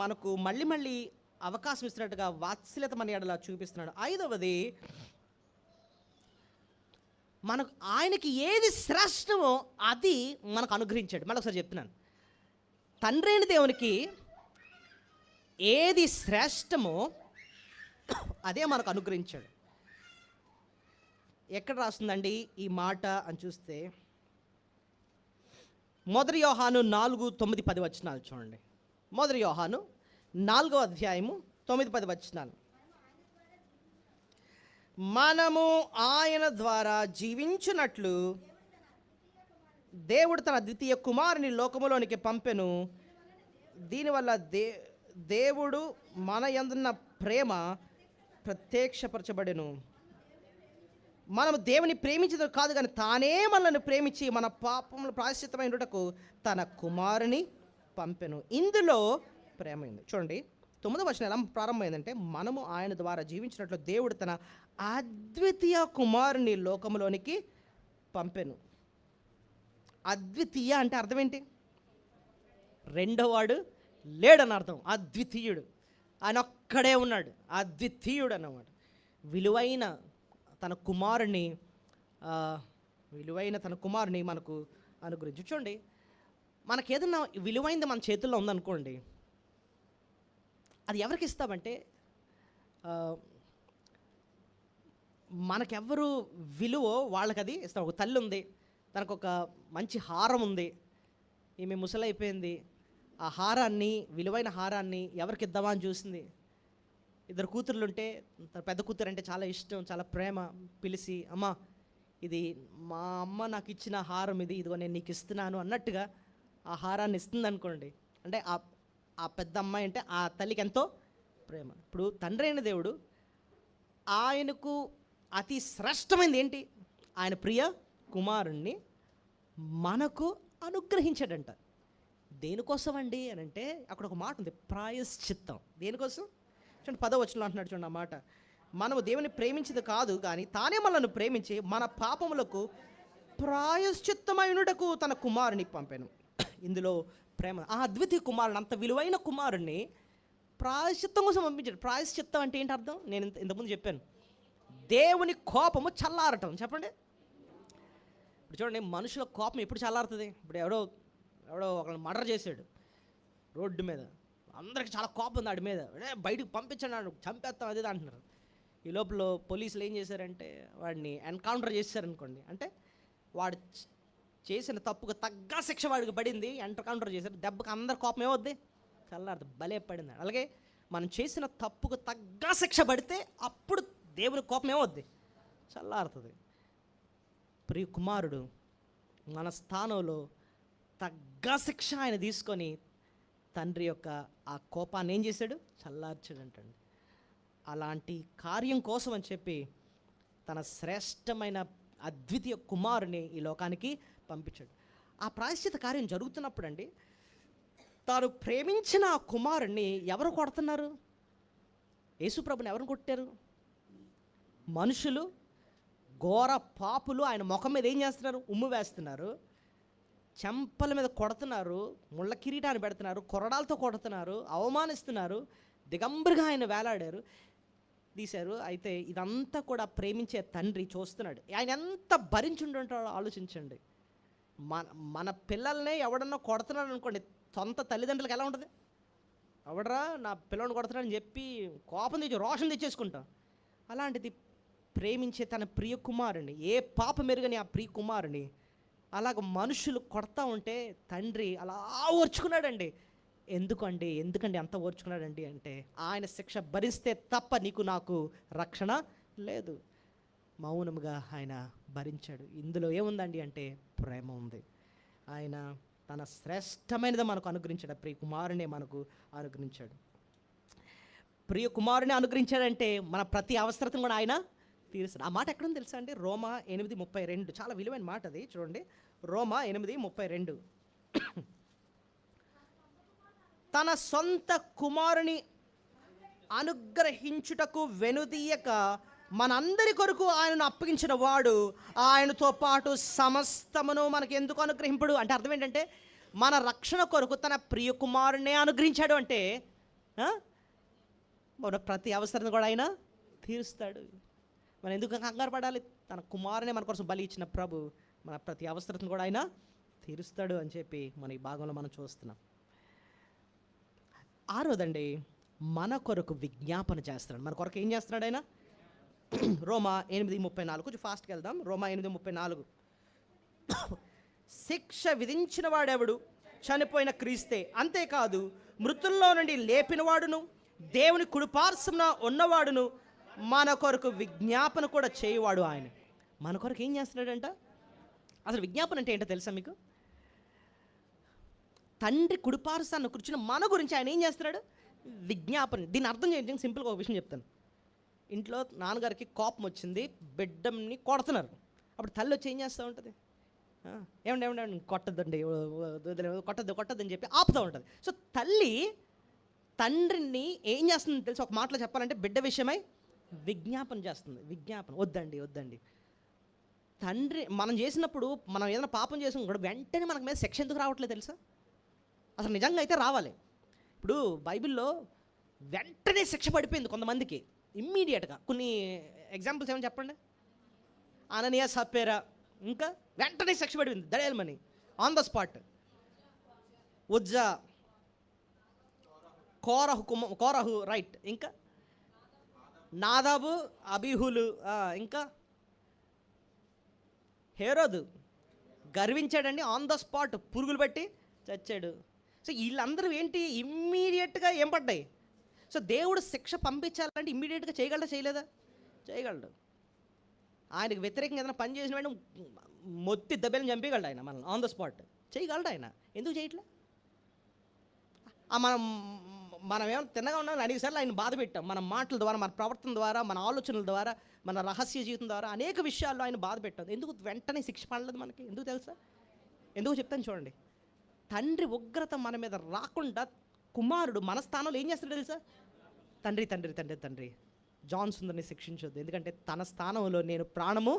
మనకు మళ్ళీ మళ్ళీ అవకాశం ఇస్తున్నట్టుగా వాత్సల్యత మన ఎడల చూపిస్తున్నాడు. ఐదవది, మనకు ఆయనకి ఏది శ్రేష్టమో అది మనకు అనుగ్రహించాడు. మళ్ళీ ఒకసారి చెప్తున్నాను, తండ్రి అయిన దేవునికి ఏది శ్రేష్టమో అదే మనకు అనుగ్రహించాడు. ఎక్కడ రాస్తుందండి ఈ మాట అని చూస్తే, మొదటి యోహాను 4:9-10 వచనాలు చూడండి. మొదటి యోహాను 4వ అధ్యాయము 9-10 వచనాలు. మనము ఆయన ద్వారా జీవించున్నట్లు దేవుడు తన ద్వితీయ కుమారుని లోకములోనికి పంపెను. దీనివల్ల దేవుడు మన యందున్న ప్రేమ ప్రత్యక్షపరచబడెను. మనము దేవుని ప్రేమించడం కాదు, కానీ తానే మనల్ని ప్రేమించి మన పాపముల ప్రాయశ్చిత్తమైనటకు తన కుమారుని పంపెను. ఇందులో ప్రేమ ఉంది. చూడండి 9వ వచనం ఎలా ప్రారంభమైందంటే, మనము ఆయన ద్వారా జీవించినట్లు దేవుడు తన అద్వితీయ కుమారుని లోకములోనికి పంపెను. అద్వితీయ అంటే అర్థం ఏంటి? రెండోవాడు లేడని అర్థం. అద్వితీయుడు, ఆయన ఒక్కడే ఉన్నాడు, అద్వితీయుడు అన్నమాట. విలువైన తన కుమారుని మనకు అనుగ్రహించు. చూడండి, మనకి ఏదన్నా విలువైంది మన చేతుల్లో ఉందనుకోండి, అది ఎవరికి ఇస్తామంటే, మనకెవ్వరు విలువ వాళ్ళకి అది ఇస్తాం. ఒక తల్లి ఉంది, తనకు ఒక మంచి హారం ఉంది, ఈమె ముసలైపోయింది, ఆ హారాన్ని, విలువైన హారాన్ని ఎవరికి ఇద్దామా అని చూసింది. ఇద్దరు కూతుర్లుంటే పెద్ద కూతురు అంటే చాలా ఇష్టం, చాలా ప్రేమ, పిలిచి అమ్మ ఇది మా అమ్మ నాకు ఇచ్చిన హారం, ఇదిగో నేను నీకు ఇస్తున్నాను అన్నట్టుగా ఆ హారాన్ని ఇస్తుంది అనుకోండి. అంటే ఆ పెద్ద అమ్మాయి అంటే ఆ తల్లికి ఎంతో ప్రేమ. ఇప్పుడు తండ్రి అయిన దేవుడు ఆయనకు అతి శ్రేష్టమైనది ఏంటి? ఆయన ప్రియ కుమారుణ్ణి మనకు అనుగ్రహించాడంట. దేనికోసం అండి అని అంటే, అక్కడ ఒక మాట ఉంది, ప్రాయశ్చిత్తం. దేనికోసం? చూడండి 10వ వచనంలో అంటున్నాడు, చూడండి ఆ మాట, మనము దేవుని ప్రేమించేది కాదు, కానీ తానే మనల్ని ప్రేమించి మన పాపములకు ప్రాయశ్చిత్తమైనటకు తన కుమారుని పంపాను. ఇందులో ప్రేమ. ఆ అద్వితీయ కుమారుని, అంత విలువైన కుమారుణ్ణి ప్రాయశ్చిత్తం కోసం పంపించాడు. ప్రాయశ్చిత్తం అంటే ఏంటి అర్థం? నేను ఇంతకుముందు చెప్పాను, దేవుని కోపము చల్లారటం. చెప్పండి. ఇప్పుడు చూడండి, మనుషుల కోపం ఎప్పుడు చల్లారుతుంది? ఇప్పుడు ఎవడో ఒకరిని మర్డర్ చేశాడు రోడ్డు మీద, అందరికి చాలా కోపం ఉంది వాడి మీద, బయటకు పంపించాడు, చంపేస్తాం అది అంటున్నారు. ఈ లోపల పోలీసులు ఏం చేశారంటే వాడిని ఎన్కౌంటర్ చేశారనుకోండి, అంటే వాడు చేసిన తప్పుకు తగ్గ శిక్ష వాడికి పడింది, ఎన్కౌంటర్ చేశారు, దెబ్బకి అందరి కోపం ఏమవుద్ది? చల్లారుతుంది. భలే పడింది. అలాగే మనం చేసిన తప్పుకు తగ్గ శిక్ష పడితే అప్పుడు దేవుని కోపం ఏమవుద్ది? చల్లారుతుంది. ప్రియ కుమారుడు మన స్థానంలో తగ్గ శిక్ష ఆయన తీసుకొని తండ్రి యొక్క ఆ కోపాన్ని ఏం చేశాడు? చల్లార్చాడు అంటండి. అలాంటి కార్యం కోసం అని చెప్పి తన శ్రేష్టమైన అద్వితీయ కుమారుని ఈ లోకానికి పంపించాడు. ఆ ప్రాయశ్చిత కార్యం జరుగుతున్నప్పుడు అండి, తాను ప్రేమించిన ఆ కుమారుణ్ణి ఎవరు కొడుతున్నారు? యేసుప్రభుని ఎవరు కొట్టారు? మనుషులు, ఘోర పాపులు ఆయన ముఖం మీద ఏం చేస్తున్నారు? ఉమ్ము వేస్తున్నారు, చెంపల మీద కొడుతున్నారు, ముళ్ళ కిరీటాన్ని పెడుతున్నారు, కొరడాలతో కొడుతున్నారు, అవమానిస్తున్నారు, దిగంబరిగా ఆయన వేలాడారు, తీశారు. అయితే ఇదంతా కూడా ప్రేమించే తండ్రి చూస్తున్నాడు. ఆయన ఎంత భరించుంటాడో ఆలోచించండి. మన పిల్లల్ని ఎవడన్నా కొడుతున్నాడు అనుకోండి, సొంత తల్లిదండ్రులకు ఎలా ఉంటుంది? ఎవడరా నా పిల్లల్ని కొడుతున్నాడని చెప్పి కోపం తెచ్చి రోషం తెచ్చేసుకుంటాం. అలాంటిది ప్రేమించే తన ప్రియ కుమారుని, ఏ పాప మెరుగని ఆ ప్రియ కుమారుని అలాగ మనుషులు కొడతా ఉంటే తండ్రి అలా ఓర్చుకున్నాడండి. ఎందుకండి అంత ఓర్చుకున్నాడండి అంటే, ఆయన శిక్ష భరిస్తే తప్ప నీకు నాకు రక్షణ లేదు. మౌనముగా ఆయన భరించాడు. ఇందులో ఏముందండి అంటే ప్రేమ ఉంది. ఆయన తన శ్రేష్టమైనది మనకు అనుగ్రహించాడు. ప్రియ కుమారునే మనకు అనుగ్రహించాడు. ప్రియ కుమారుని అనుగ్రహించాడంటే మన ప్రతి అవసరతను కూడా ఆయన తీరుస్తాడు. ఆ మాట ఎక్కడుంది తెలుసా అండి? రోమా 8:32. చాలా విలువైన మాట అది. చూడండి, రోమా 8:32. తన సొంత కుమారుని అనుగ్రహించుటకు వెనుదీయక మనందరి కొరకు ఆయనను అప్పగించిన వాడు ఆయనతో పాటు సమస్తమును మనకు ఎందుకు అనుగ్రహింపడు అంటే అర్థం ఏంటంటే, మన రక్షణ కొరకు తన ప్రియ కుమారునే అనుగ్రహించాడు అంటే మన ప్రతి అవసరం కూడా ఆయన తీరుస్తాడు. మనం ఎందుకు కంగారు పడాలి? తన కుమారుని మన కోసం బలి ఇచ్చిన ప్రభు మన ప్రతి అవసరం కూడా ఆయన తీరుస్తాడు అని చెప్పి మన ఈ భాగంలో మనం చూస్తున్నాం. ఆరోదండి, మన కొరకు విజ్ఞాపన చేస్తున్నాడు. మన కొరకు ఏం చేస్తున్నాడు ఆయన? రోమా 8:34, కొంచెం ఫాస్ట్గా వెళ్దాం. రోమా 8:34, శిక్ష విధించిన వాడెవడు? చనిపోయిన క్రీస్తే. అంతేకాదు మృతుల్లో నుండి లేపినవాడును దేవుని కుడిపార్శ్వమున ఉన్నవాడును మన కొరకు విజ్ఞాపన కూడా చేయవాడు ఆయన. మన కొరకు ఏం చేస్తున్నాడంట? అసలు విజ్ఞాపన అంటే ఏంటో తెలుసా మీకు? తండ్రి కుడిపార్శ్వాన కూర్చుని మన గురించి ఆయన ఏం చేస్తున్నాడు? విజ్ఞాపన. దీన్ని అర్థం చేయండి. సింపుల్గా ఒక విషయం చెప్తాను. ఇంట్లో నాన్నగారికి కోపం వచ్చింది, బిడ్డని కొడుతున్నారు. అప్పుడు తల్లి వచ్చి ఏం చేస్తూ ఉంటుంది? ఏమండి కొట్టద్దండి, కొట్టద్దని చెప్పి ఆపుతూ ఉంటుంది. సో తల్లి తండ్రిని ఏం చేస్తుంది తెలుసు? ఒక మాటలో చెప్పాలంటే బిడ్డ విషయమై విజ్ఞాపన చేస్తుంది. విజ్ఞాపన, వద్దండి. తండ్రి మనం చేసినప్పుడు, మనం ఏదైనా పాపం చేసిన కూడా వెంటనే మనకు మీద శిక్ష ఎందుకు రావట్లేదు తెలుసా? అసలు నిజంగా అయితే రావాలి. ఇప్పుడు బైబిల్లో వెంటనే శిక్ష పడిపోయింది కొంతమందికి, ఇమ్మీడియట్గా. కొన్ని ఎగ్జాంపుల్స్ ఏమైనా చెప్పండి. అననీయ, సప్పేరా, ఇంకా వెంటనే శిక్ష పడిపోయింది దడేలమని, on the spot. Uzzah, Korah right, ఇంకా నాదాబు, అబీహులు, ఇంకా హేరోదు గర్వించాడండి, ఆన్ ద స్పాట్ పురుగులు పట్టి చచ్చాడు. సో వీళ్ళందరూ ఏంటి? ఇమ్మీడియట్గా ఏం పడ్డాయి? సో దేవుడు శిక్ష పంపించాలంటే ఇమ్మీడియట్గా చేయగలడా? చేయలేదా? చేయగలడు. ఆయనకు వ్యతిరేకంగా ఏదైనా పని చేసిన వెంటనే మొత్తి దెబ్బలను చంపేయగలడు ఆయన, మనల్ని ఆన్ ద స్పాట్ చేయగలడు ఆయన. ఎందుకు చేయట్లే? మనం ఏమైనా తిన్నగా ఉన్నాం అనేకసార్లు ఆయన బాధ పెట్టాం. మన మాటల ద్వారా, మన ప్రవర్తన ద్వారా, మన ఆలోచనల ద్వారా, మన రహస్య జీవితం ద్వారా అనేక విషయాల్లో ఆయన బాధ పెట్టాం. ఎందుకు వెంటనే శిక్ష పడలేదు మనకి? ఎందుకు తెలుసా? ఎందుకు చెప్తాను చూడండి. తండ్రి ఉగ్రత మన మీద రాకుండా కుమారుడు మన స్థానంలో ఏం చేస్తాడు తెలుసా? తండ్రి జాన్ సుందర్ని శిక్షించొద్దు, ఎందుకంటే తన స్థానంలో నేను ప్రాణము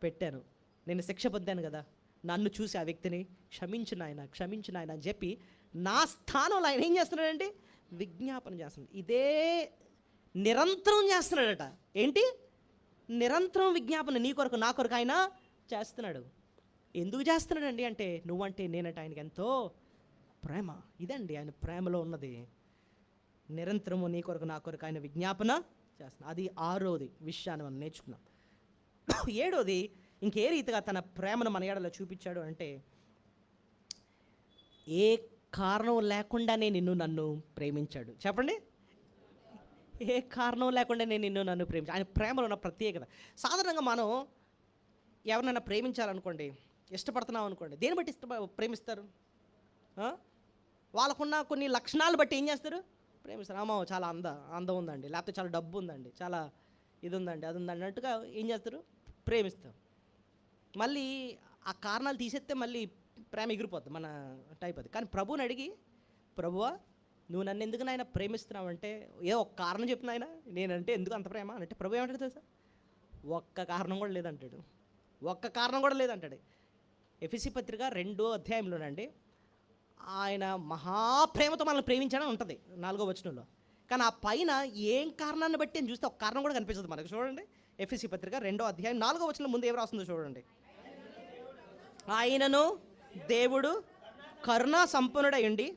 పెట్టాను, నేను శిక్ష పొందాను కదా, నన్ను చూసి ఆ వ్యక్తిని క్షమించిన ఆయన అని చెప్పి నా స్థానంలో ఆయన ఏం చేస్తున్నాడంటే విజ్ఞాపన చేస్తున్నాడు. ఇదే నిరంతరం చేస్తున్నాడట. ఏంటి? నిరంతరం విజ్ఞాపన నీ కొరకు నా కొరకు ఆయన చేస్తున్నాడు. ఎందుకు చేస్తున్నాడండి అంటే, నువ్వంటే నేనంటే ఆయనకి ఎంతో ప్రేమ. ఇదండి ఆయన ప్రేమలో ఉన్నది. నిరంతరము నీ కొరకు నా కొరకు ఆయన విజ్ఞాపన చేస్తున్నాడు. అది 6వది విషయాన్ని మనం నేర్చుకున్నాం. 7వది, ఇంకే రీతిగా తన ప్రేమను మన ఎడలో చూపించాడు అంటే, ఏ కారణం లేకుండానే నన్ను ప్రేమించాడు. చెప్పండి, ఏ కారణం లేకుండానే నన్ను ప్రేమించాడు. ఆయన ప్రేమలో ఉన్న ప్రత్యేకత. సాధారణంగా మనం ఎవరినైనా ప్రేమించాలనుకోండి, ఇష్టపడుతున్నాం అనుకోండి, దేని బట్టి ప్రేమిస్తారు? వాళ్ళకున్న కొన్ని లక్షణాలు బట్టి ఏం చేస్తారు? ప్రేమిస్తారు. అమ్మో చాలా అందం ఉందండి, లేకపోతే చాలా డబ్బు ఉందండి, చాలా ఇది ఉందండి, అది ఉందండి అన్నట్టుగా ఏం చేస్తారు? ప్రేమిస్తారు. మళ్ళీ ఆ కారణాలు తీసేస్తే మళ్ళీ ప్రేమ ఎగిరిపోతుంది మన టైప్ అది. కానీ ప్రభువుని అడిగి, ప్రభువా నువ్వు నన్ను ఎందుకు నాయన ప్రేమిస్తున్నావు అంటే, ఏ ఒక్క కారణం చెప్పిన ఆయన నేనంటే ఎందుకు అంత ప్రేమ అంటే, ప్రభు ఏమంటాడు తెలుసా? ఒక్క కారణం కూడా లేదంటాడు. ఎఫెసీ పత్రిక 2వ అధ్యాయంలోనండి ఆయన మహాప్రేమతో మనల్ని ప్రేమించడం ఉంటుంది 4వ వచనంలో. కానీ ఆ పైన ఏం కారణాన్ని బట్టి అని చూస్తే ఒక కారణం కూడా కనిపించదు మనకు. చూడండి, ఎఫెసీ పత్రిక 2వ అధ్యాయం 4వ వచనం ముందు ఏం రాస్తుందో చూడండి. ఆయనను దేవుడు కరుణా సంపన్నుడై ఉండి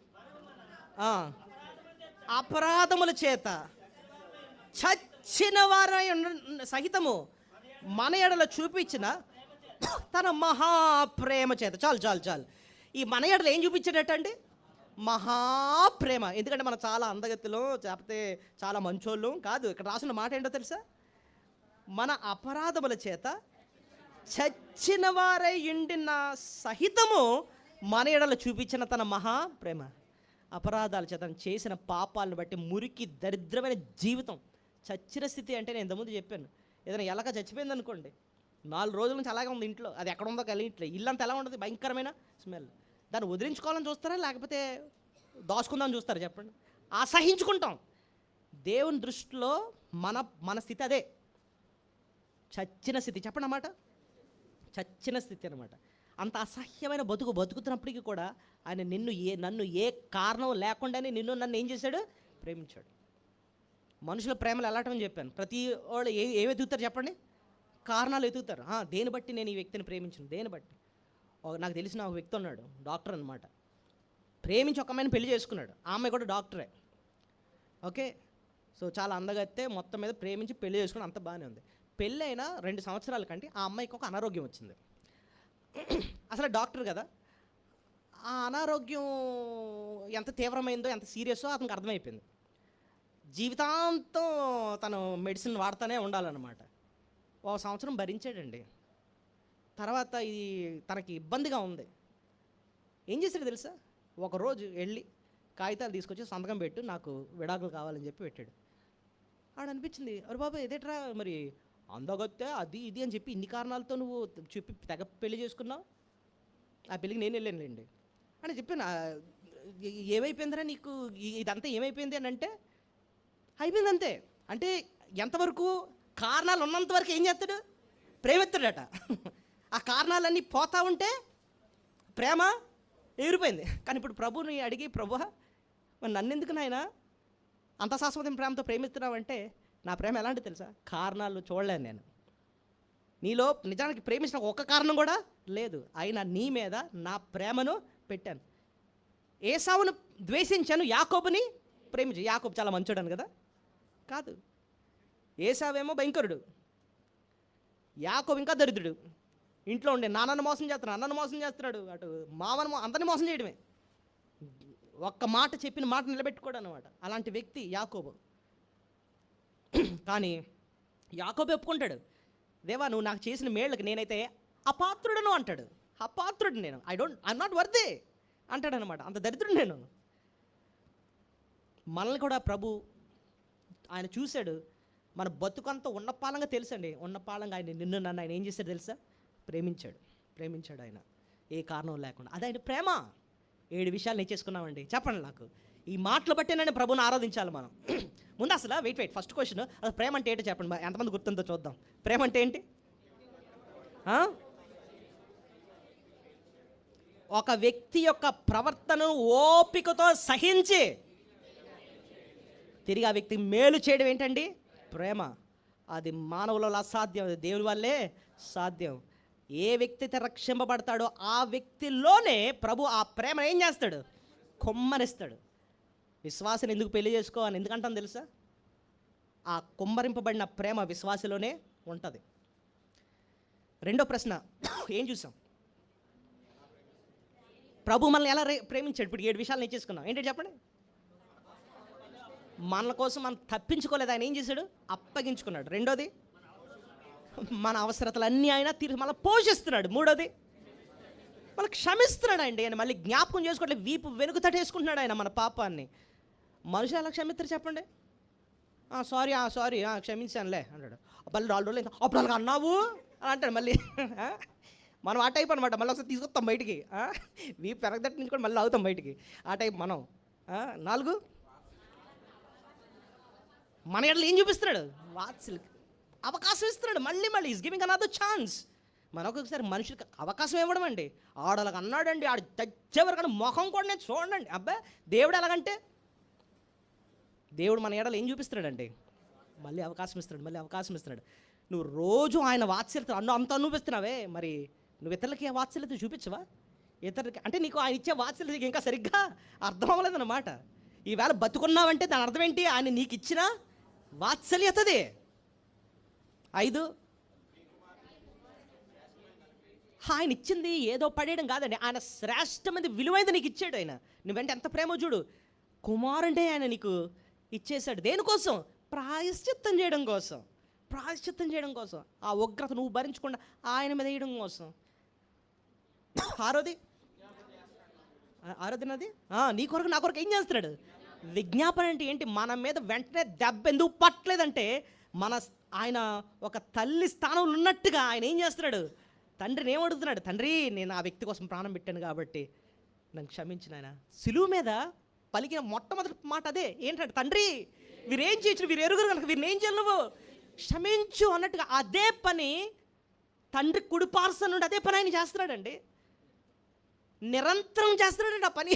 అపరాధముల చేత చచ్చిన వారై సహితము మన ఎడల చూపించిన తన మహాప్రేమ చేత. చాలు. ఈ మన ఎడల ఏం చూపించాడటండి? మహాప్రేమ. ఎందుకంటే మనం చాలా అందగతిలో, లేకపోతే చాలా మంచోళ్ళు కాదు. ఇక్కడ రాసిన మాట ఏంటో తెలుసా? మన అపరాధముల చేత చచ్చిన వారై ఉండిన సహితము మన ఎడల చూపించిన తన మహాప్రేమ. అపరాధాల చేత చేసిన పాపాలను బట్టి మురికి దరిద్రమైన జీవితం, చచ్చిన స్థితి అంటే నేను ఇంతకుముందు చెప్పాను. ఏదైనా ఎలాగ చచ్చిపోయింది అనుకోండి, 4 రోజుల నుంచి అలాగే ఉంది ఇంట్లో, అది ఎక్కడ ఉందో కలిగిట్లే, ఇల్లంతా ఎలా ఉంటుంది? భయంకరమైన స్మెల్. దాన్ని వదిలించుకోవాలని చూస్తారా, లేకపోతే దాచుకుందామని చూస్తారా? చెప్పండి. అసహించుకుంటాం. దేవుని దృష్టిలో మన స్థితి అదే, చచ్చిన స్థితి. చెప్పండి అన్నమాట, చచ్చిన స్థితి అనమాట. అంత అసహ్యమైన బతుకుతున్నప్పటికీ కూడా ఆయన నన్ను ఏ కారణం లేకుండానే నన్ను ఏం చేశాడు? ప్రేమించాడు. మనుషుల ప్రేమలు ఎలాటమని చెప్పాను. ప్రతి వాళ్ళు ఏమి ఎదుగుతారు చెప్పండి? కారణాలు ఎదుగుతారు. దేని బట్టి నేను ఈ వ్యక్తిని ప్రేమించను, దేని బట్టి. నాకు తెలిసిన ఒక వ్యక్తి ఉన్నాడు, డాక్టర్ అనమాట. ప్రేమించి ఒక అమ్మాయిని పెళ్లి చేసుకున్నాడు. ఆ అమ్మాయి కూడా డాక్టరే. ఓకే, సో చాలా అందగత్తే, మొత్తం మీద ప్రేమించి పెళ్లి చేసుకుని అంత బాగానే ఉంది. పెళ్ళైన 2 సంవత్సరాల కంటే ఆ అమ్మాయికి ఒక అనారోగ్యం వచ్చింది. అసలు డాక్టర్ కదా, ఆ అనారోగ్యం ఎంత తీవ్రమైందో, ఎంత సీరియస్సో అతనికి అర్థమైపోయింది. జీవితాంతం తను మెడిసిన్ వాడుతూనే ఉండాలన్నమాట. 1 సంవత్సరం భరించాడండి. తర్వాత ఇది తనకి ఇబ్బందిగా ఉంది. ఏం చేశాడు తెలుసా? ఒకరోజు వెళ్ళి కాగితాలు తీసుకొచ్చి సంతకం పెట్టు, నాకు విడాకులు కావాలని చెప్పి పెట్టాడు. ఆడ అనిపించింది, అరే బాబా ఇదేట్రా, మరి అందగొత్తే అది ఇది అని చెప్పి ఇన్ని కారణాలతో నువ్వు చెప్పి తెగ పెళ్లి చేసుకున్నావు. ఆ పెళ్ళికి నేను వెళ్ళానులేండి అని చెప్పాను. ఏమైపోయిందిరా నీకు, ఇదంతా ఏమైపోయింది అని అంటే, అయిపోయింది అంతే. అంటే ఎంతవరకు? కారణాలు ఉన్నంత వరకు ఏం చేస్తాడు? ప్రేమిస్తాడట. ఆ కారణాలన్నీ పోతా ఉంటే ప్రేమ ఎగిరిపోయింది. కానీ ఇప్పుడు ప్రభుని అడిగి, ప్రభు మరి నన్నెందుకు నాయన అంత శాశ్వతం ప్రేమతో ప్రేమిస్తున్నావంటే, నా ప్రేమ ఎలాంటి తెలుసా? కారణాలు చూడలేను నేను. నీలో నిజానికి ప్రేమించిన ఒక్క కారణం కూడా లేదు, అయినా నీ మీద నా ప్రేమను పెట్టాను. ఏసావును ద్వేషించాను, యాకోబుని ప్రేమించు. యాకోబు చాలా మంచోడను కదా? కాదు. ఏసావేమో భయంకరుడు, యాకోబు ఇంకా దరిద్రుడు. ఇంట్లో ఉండే నాన్నను మోసం చేస్తున్నాడు, అన్నను మోసం చేస్తున్నాడు, అటు మావను అందరిని మోసం చేయడమే. ఒక్క మాట చెప్పిన మాట నిలబెట్టుకోడు అనమాట. అలాంటి వ్యక్తి యాకోబు. కానీ యాకోబు ఒప్పుకుంటాడు, దేవా నువ్వు నాకు చేసిన మేళ్ళకి నేనైతే అపాత్రుడను అంటాడు. అపాత్రుడు నేను, ఐఎమ్ నాట్ వర్దే అంటాడు అనమాట. అంత దరిద్రుడు నేను. మనల్ని కూడా ప్రభు ఆయన చూశాడు. మన బతుకంతా ఉన్నపాలంగా తెలుసండి, ఉన్నపాలంగా ఆయన నిన్ను నన్ను ఆయన ఏం చేశాడు తెలుసా? ప్రేమించాడు ఆయన, ఏ కారణం లేకుండా. అది ఆయన ప్రేమ. 7 విషయాలు నేర్చేసుకున్నామండి. చెప్పండి నాకు, ఈ మాటలు బట్టే నేను ప్రభుని ఆరాధించాలి మనం. ముందు అసలు వెయిట్ ఫస్ట్ క్వశ్చన్, అసలు ప్రేమ అంటే ఏంటో చెప్పండి. ఎంతమంది గుర్తుందో చూద్దాం. ప్రేమ అంటే ఏంటి? ఒక వ్యక్తి యొక్క ప్రవర్తనను ఓపికతో సహించి తిరిగి ఆ వ్యక్తికి మేలు చేయడం ఏంటండి? ప్రేమ. అది మానవులలో అసాధ్యం, అది దేవుని వల్లే సాధ్యం. ఏ వ్యక్తి అయితే రక్షింపబడతాడో ఆ వ్యక్తిలోనే ప్రభు ఆ ప్రేమ ఏం చేస్తాడు? కొమ్మరిస్తాడు. విశ్వాసం ఎందుకు పెళ్లి చేసుకోవాలని ఎందుకంటాను తెలుసా? ఆ కొమ్మరింపబడిన ప్రేమ విశ్వాసలోనే ఉంటుంది. రెండో ప్రశ్న ఏం చూసాం? ప్రభు మనల్ని ఎలా ప్రేమించాడు? ఇప్పుడు 7 విషయాలు నేర్చేసుకున్నాం. ఏంటంటే చెప్పండి. మన కోసం మనం తప్పించుకోలేదు, ఆయన ఏం చేశాడు? అప్పగించుకున్నాడు. రెండోది, మన అవసరతలన్నీ ఆయన తీర్చి మళ్ళీ పోషిస్తున్నాడు. మూడోది, మళ్ళీ క్షమిస్తున్నాడు అండి. ఆయన మళ్ళీ జ్ఞాపకం చేసుకోవట్లేదు, వీపు వెనుక తట్టేసుకుంటున్నాడు ఆయన మన పాపాన్ని. మనుషులు ఎలా క్షమిస్తారు చెప్పండి? సారీ క్షమించానులే అంటాడు. మళ్ళీ 4 రోజులు అప్పుడు అలాగ అన్నావు అని అంటాడు మళ్ళీ. మనం ఆ టైప్ అనమాట. మళ్ళీ ఒకసారి తీసుకొస్తాం బయటికి, వీపు పెరగదట్టు నుంచి కూడా మళ్ళీ అవుతాం బయటికి. ఆ టైప్ మనం. 4 మన ఎడలు ఏం చూపిస్తున్నాడు? వాత్సల్యం, అవకాశం ఇస్తున్నాడు. మళ్ళీ ఈజ్ గివింగ్ అనదర్ ఛాన్స్. మనొకసారి మనుషులకి అవకాశం ఇవ్వడం అండి. ఆడలాగా అన్నాడండి, ఆడు తెచ్చేవారు కానీ ముఖం కూడా నేను చూడండి. అబ్బాయి దేవుడు ఎలాగంటే, దేవుడు మన ఎడలు ఏం చూపిస్తున్నాడండి? మళ్ళీ అవకాశం ఇస్తున్నాడు. నువ్వు రోజు ఆయన వాత్సల్యత అంత అనుభవిస్తున్నావే, మరి నువ్వు ఇతరులకి వాత్సల్యత చూపించవా? ఇతరులకి అంటే నీకు ఆయన ఇచ్చే వాత్సల్యత ఇంకా సరిగ్గా అర్థం అవ్వలేదన్నమాట. ఈవేళ బతుకున్నావంటే దాని అర్థం ఏంటి? ఆయన నీకు ఇచ్చిన వాత్సల్యతదే. 5, ఆయన ఇచ్చింది ఏదో పడేయడం కాదండి, ఆయన శ్రేష్టమైనది విలువైనది నీకు ఇచ్చాడు. ఆయన నువ్వంటే ఎంత ప్రేమో చూడు. కుమారుంటే ఆయన నీకు ఇచ్చేశాడు. దేనికోసం? ప్రాయశ్చిత్తం చేయడం కోసం. ఆ ఉగ్రత నువ్వు భరించకుండా ఆయన మీద వేయడం కోసం. ఆరోది నది నీ కొరకు నా కొరకు ఏం చేస్తున్నాడు? విజ్ఞాపన అంటే ఏంటి? మన మీద వెంటనే దెబ్బ ఎందుకు పట్టలేదంటే, ఆయన ఒక తల్లి స్థానంలో ఉన్నట్టుగా ఆయన ఏం చేస్తున్నాడు? తండ్రిని ఏమడుగుతున్నాడు? తండ్రి, నేను ఆ వ్యక్తి కోసం ప్రాణం పెట్టాను కాబట్టి నన్ను క్షమించిన. ఆయన సిలువ మీద పలికిన మొట్టమొదటి మాట అదే. ఏంటంటే, తండ్రి వీరేం చేయొచ్చు, వీరు ఎరుగురు కనుక వీరిని ఏం చేయాలి, నువ్వు క్షమించు అన్నట్టుగా. అదే పని తండ్రి కుడిపార్శ్వం నుండి అదే పని ఆయన చేస్తున్నాడండి. నిరంతరం చేస్తున్నాడండి ఆ పని.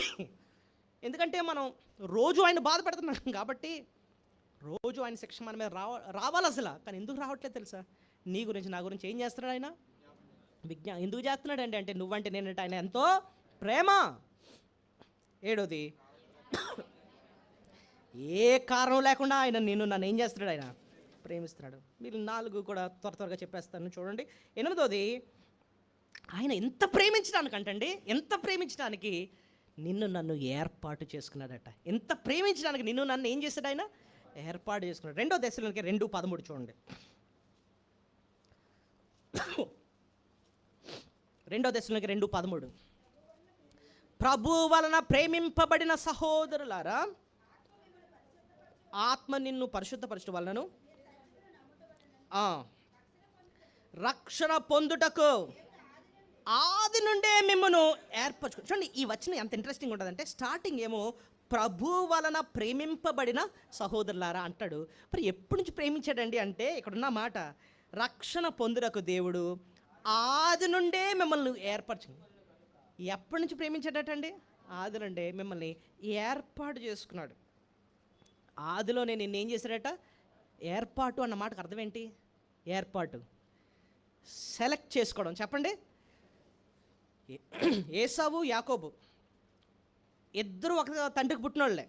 ఎందుకంటే మనం రోజు ఆయన బాధ పెడుతున్నాం కాబట్టి రోజు ఆయన శిక్ష మన మీద రావాలి అసలు. కానీ ఎందుకు రావట్లేదు తెలుసా? నీ గురించి నా గురించి ఏం చేస్తున్నాడు ఆయన? ఎందుకు చేస్తున్నాడు అంటే నువ్వంటే నేనంటే ఆయన ఎంతో ప్రేమ. ఏడోది, ఏ కారణం లేకుండా ఆయన నన్ను ఏం చేస్తున్నాడు? ఆయన ప్రేమిస్తున్నాడు. మీరు 4 కూడా త్వరగా చెప్పేస్తాను చూడండి. 8వది, ఆయన ఎంత ప్రేమించడానికి నన్ను ఏర్పాటు చేసుకున్నాడట. ఎంత ప్రేమించడానికి నన్ను ఏం చేశాడు? ఆయన ఏర్పాటు చేసుకున్నాడు. 2 దశలోనికి 2:13 చూడండి. 2 దశలోనికి 2:13, ప్రభు వలన ప్రేమింపబడిన సహోదరులారా, ఆత్మ నిన్ను పరిశుద్ధపరచడం వలనను రక్షణ పొందుటకు ఆది నుండే మిమ్మను ఏర్పరచుకో. చూడండి, ఈ వచనం ఎంత ఇంట్రెస్టింగ్ ఉంటుందంటే, స్టార్టింగ్ ఏమో ప్రభు వలన ప్రేమింపబడిన సహోదరులారా అంటాడు. మరి ఎప్పటి నుంచి ప్రేమించాడండి అంటే, ఇక్కడున్న మాట రక్షణ పొందుటకు దేవుడు ఆది నుండే మిమ్మల్ని ఏర్పరచు. ఎప్పటి నుంచి ప్రేమించాడటండి? ఆది నుండే మిమ్మల్ని ఏర్పాటు చేసుకున్నాడు. ఆదిలోనే నిన్నేం చేశాడట? ఏర్పాటు అన్న మాటకు అర్థం ఏంటి? ఏర్పాటు, సెలెక్ట్ చేసుకోవడం. చెప్పండి. ఏసావు యాకోబు ఇద్దరు ఒక తండ్రికి పుట్టినోళ్ళే.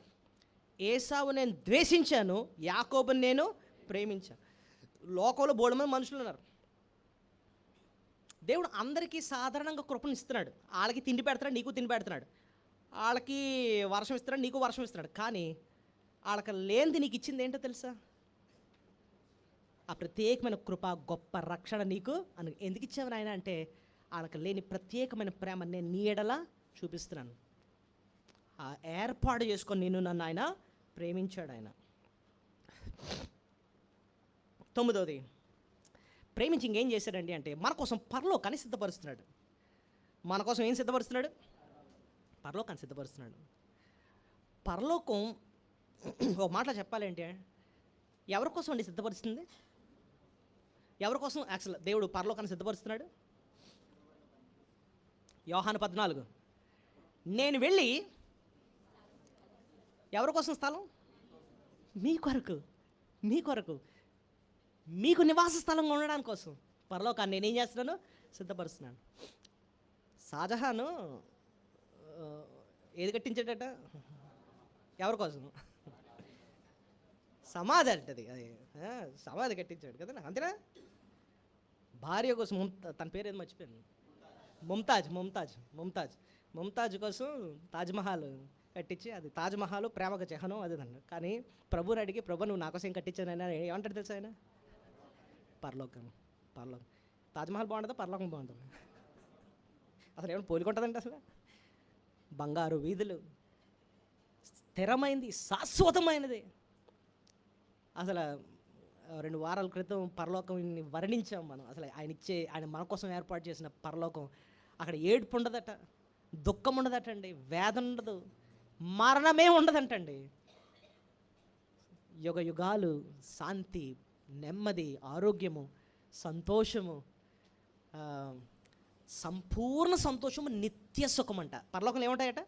ఏసావు నేను ద్వేషించాను, యాకోబుని నేను ప్రేమించాను. లోకంలో బోలెడమంది మనుషులు ఉన్నారు. దేవుడు అందరికీ సాధారణంగా కృపను ఇస్తున్నాడు. వాళ్ళకి తిండి పెడుతున్నాడు, నీకు తిండి పెడుతున్నాడు. వాళ్ళకి వర్షం ఇస్తున్నాడు, నీకు వర్షం ఇస్తున్నాడు. కానీ వాళ్ళకి లేనిది నీకు ఇచ్చింది ఏంటో తెలుసా? ఆ ప్రత్యేకమైన కృప, గొప్ప రక్షణ నీకు ఎందుకు ఇచ్చావు నాయన అంటే, వాళ్ళకి లేని ప్రత్యేకమైన ప్రేమ నేను నీ ఎడల చూపిస్తున్నాను. ఆ ఏర్పాటు చేసుకొని నన్ను ఆయన ప్రేమించాడు. ఆయన 9వది, ప్రేమించి ఇంకేం చేశాడండి అంటే, మన కోసం పరలోకాన్ని సిద్ధపరుస్తున్నాడు. మన కోసం ఏం సిద్ధపరుస్తున్నాడు? పరలోకాన్ని సిద్ధపరుస్తున్నాడు. పరలోకం ఒక మాటలో చెప్పాలంటే ఎవరి కోసం అండి సిద్ధపరుస్తుంది? ఎవరి కోసం యాక్చువల్ దేవుడు పరలోకాన్ని సిద్ధపరుస్తున్నాడు? యోహాను 14, నేను వెళ్ళి ఎవరి కోసం స్థలం? మీ కొరకు మీకు నివాస స్థలంగా ఉండడానికి కోసం పరలోకాన్ని నేనేం చేస్తున్నాను? సిద్ధపరుస్తున్నాను. షాజహాను ఏది కట్టించాడట? ఎవరి కోసం? సమాధి అంటది. అది సమాధి కట్టించాడు కదా, అంతేనా? భార్య కోసం తన పేరు ఏది మర్చిపోయాను. ముంతాజ్ కోసం తాజ్మహల్ కట్టించి, అది తాజ్మహల్ ప్రేమకు చిహ్నం అది అన్నాడు. కానీ ప్రభుని అడిగి, ప్రభు నువ్వు నా కోసం ఏం కట్టించాను ఏమంటాడు తెలుసా ఆయన? పరలోకం. తాజ్మహల్ బాగుంటుందా? పరలోకం బాగుంటుంది? అసలు ఏమైనా పోలికొంటుందండి? అసలు బంగారు వీధులు, స్థిరమైంది, శాశ్వతమైనది. అసలు 2 వారాల క్రితం పరలోకం వర్ణించాం మనం. అసలు ఆయన మన కోసం ఏర్పాటు చేసిన పరలోకం, అక్కడ ఏడుపు ఉండదట, దుఃఖం ఉండదటండి, వేదన ఉండదు, మరణమే ఉండదంటండి. యుగ యుగాలు శాంతి, నెమ్మది, ఆరోగ్యము, సంతోషము, సంపూర్ణ సంతోషము, నిత్య సుఖం అంట. పరలోకంలో ఏముంటాయట?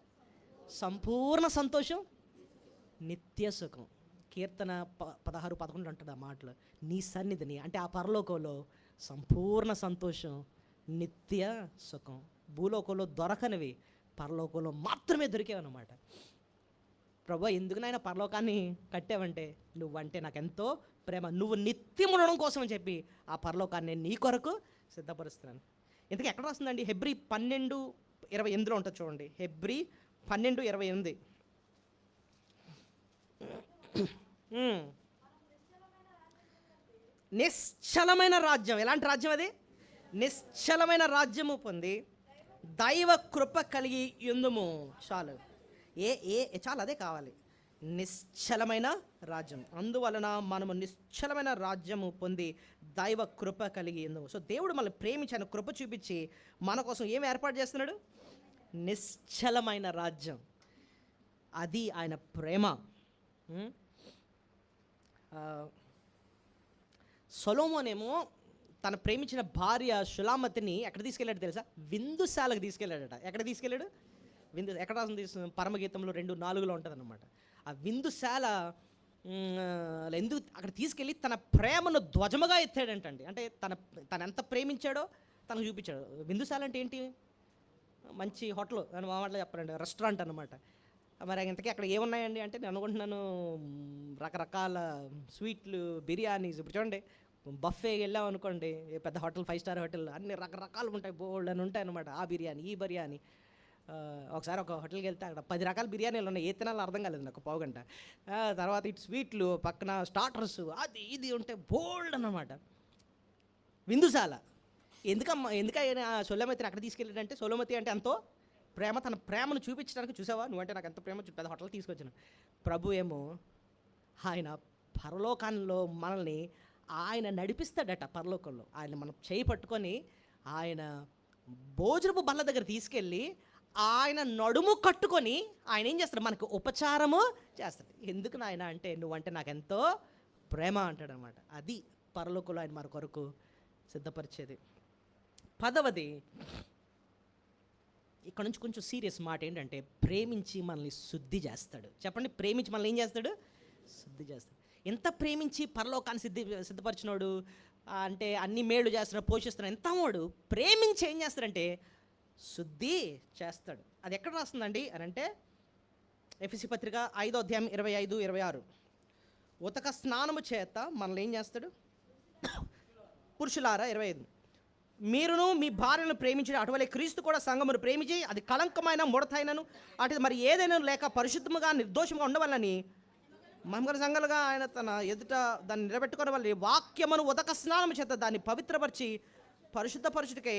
సంపూర్ణ సంతోషం, నిత్య సుఖం. కీర్తన 16:11 అంటాడు ఆ మాటలు. నీ సన్నిధిని అంటే ఆ పరలోకంలో సంపూర్ణ సంతోషం, నిత్య సుఖం. భూలోకంలో దొరకనివి పరలోకంలో మాత్రమే దొరికేవన్నమాట. ప్రభు ఎందుకు నాయన పరలోకాన్ని కట్టావంటే, నువ్వంటే నాకు ఎంతో ప్రేమ, నువ్వు నిత్యం ఉండడం కోసం అని చెప్పి ఆ పరలోకాన్ని నీ కొరకు సిద్ధపరుస్తున్నాను. ఇంతకీ ఎక్కడ వస్తుందండి? హెబ్రీ 12:28 ఉంటుంది చూడండి. హెబ్రీ 12:28. నిశ్చలమైన రాజ్యం. ఎలాంటి రాజ్యం అది? నిశ్చలమైన రాజ్యము పొంది దైవ కృప కలిగి యుందుము. చాలు, చాలు, అదే కావాలి. నిశ్చలమైన రాజ్యం. అందువలన మనము నిశ్చలమైన రాజ్యము పొంది దైవ కృప కలిగి యుందుము. సో దేవుడు మనల్ని ప్రేమించి ఆయన కృప చూపించి మన కోసం ఏమి ఏర్పాటు చేస్తున్నాడు? నిశ్చలమైన రాజ్యం. అది ఆయన ప్రేమ. సొలొమోనేమో తన ప్రేమించిన భార్య షులామతిని ఎక్కడ తీసుకెళ్ళాడు తెలుసా? విందుశాలకు తీసుకెళ్ళాడట. ఎక్కడ తీసుకెళ్ళాడు? ఎక్కడ పరమగీతంలో 2:4 ఉంటుంది అన్నమాట. ఆ విందుశాల ఎందుకు అక్కడ తీసుకెళ్ళి తన ప్రేమను ధ్వజముగా ఎత్తాడంటండి. అంటే తను ఎంత ప్రేమించాడో తనకు చూపించాడు. విందుశాల అంటే ఏంటి? మంచి హోటల్ అని మా మాటలో చెప్పాలండి, రెస్టారెంట్ అనమాట. మరి ఇంతకీ అక్కడ ఏమున్నాయండి అంటే, నేను అనుకుంటున్నాను రకరకాల స్వీట్లు, బిర్యానీస్. ఇప్పుడు చూడండి, బఫే వెళ్ళాం అనుకోండి, పెద్ద హోటల్, 5 స్టార్ హోటల్, అన్ని రకరకాలు ఉంటాయి, బోల్డ్ అని ఉంటాయి అనమాట. ఆ బిర్యానీ, ఈ బిర్యానీ. ఒకసారి ఒక హోటల్కి వెళ్తే అక్కడ 10 రకాల బిర్యానీలు ఉన్నాయి. ఏ తినాలో అర్థం కాలేదు నాకు పావుగంట. తర్వాత ఇటు స్వీట్లు, పక్కన స్టార్టర్స్, అది ఇది ఉంటే బోల్డ్ అన్నమాట. విందుశాల. ఎందుకైనా సొలొమతిని అక్కడ తీసుకెళ్ళాడంటే, సొలొమతి అంటే ఎంతో ప్రేమ, తన ప్రేమను చూపించడానికి. చూసావా, నువ్వంటే నాకు ఎంత ప్రేమ, పెద్ద హోటల్ తీసుకొచ్చాను. ప్రభు ఏమో ఆయన పరలోకంలో మనల్ని ఆయన నడిపిస్తాడట. పరలోకంలో ఆయన మనం చేయి పట్టుకొని ఆయన భోజనపు బల్ల దగ్గర తీసుకెళ్ళి ఆయన నడుము కట్టుకొని ఆయన ఏం చేస్తాడు, మనకు ఉపచారము చేస్తాడు. ఎందుకు నాయన అంటే, నువ్వంటే నాకు ఎంతో ప్రేమ అంటాడు అనమాట. అది పరలోకంలో ఆయన మన కొరకు సిద్ధపరిచేది. 10వది, ఇక్కడ నుంచి కొంచెం సీరియస్ మాట ఏంటంటే, ప్రేమించి మనల్ని శుద్ధి చేస్తాడు. చెప్పండి, ప్రేమించి మనల్ని ఏం చేస్తాడు? శుద్ధి చేస్తాడు. ఎంత ప్రేమించి పరలోకాన్ని సిద్ధపరిచినాడు అంటే, అన్ని మేళ్ళు చేస్తున్నాడు, పోషిస్తున్నాడు. ఎంత వాడు ప్రేమించి ఏం చేస్తాడంటే శుద్ధి చేస్తాడు. అది ఎక్కడ రాస్తుందండి అని అంటే, ఎఫెసీ పత్రిక 5వ అధ్యాయం 25, 26. ఉతక స్నానము చేత మనల్ని ఏం చేస్తాడు? పురుషులారా 25, మీరును మీ భార్యను ప్రేమించి అటువలే క్రీస్తు కూడా సంఘమును ప్రేమించి, అది కళంకమైన ముడతైనను అటు మరి ఏదైనా లేక పరిశుద్ధముగా నిర్దోషంగా ఉండవాలని మహిమగల సంఘాలుగా ఆయన తన ఎదుట దాన్ని నిలబెట్టుకునే వాళ్ళని వాక్యమును ఉదక స్నానం చేత దాన్ని పవిత్రపరిచి పరిశుద్ధపరచుటకై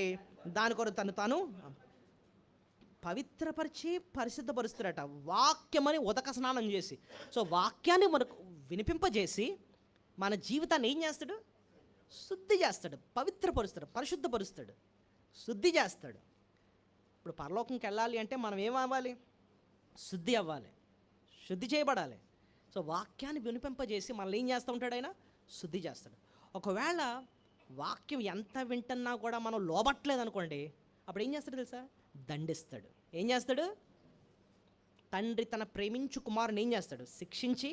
దాని కొరకు తాను పవిత్రపరిచి పరిశుద్ధపరుస్తాడట. వాక్యమని ఉదక స్నానం చేసి, సో వాక్యాన్ని మనకు వినిపింపజేసి మన జీవితాన్ని ఏం చేస్తాడు? శుద్ధి చేస్తాడు, పవిత్రపరుస్తాడు, పరిశుద్ధపరుస్తాడు, శుద్ధి చేస్తాడు. ఇప్పుడు పరలోకంకి వెళ్ళాలి అంటే మనం ఏమవ్వాలి? శుద్ధి అవ్వాలి, శుద్ధి చేయబడాలి. సో వాక్యాన్ని వినిపింపజేసి మనల్ని ఏం చేస్తూ ఉంటాడు? ఆయన శుద్ధి చేస్తాడు. ఒకవేళ వాక్యం ఎంత వింటున్నా కూడా మనం లోబట్లేదు అనుకోండి, అప్పుడు ఏం చేస్తాడు తెలుసా? దండిస్తాడు. ఏం చేస్తాడు? తండ్రి తన ప్రేమించు కుమారుని ఏం చేస్తాడు? శిక్షించి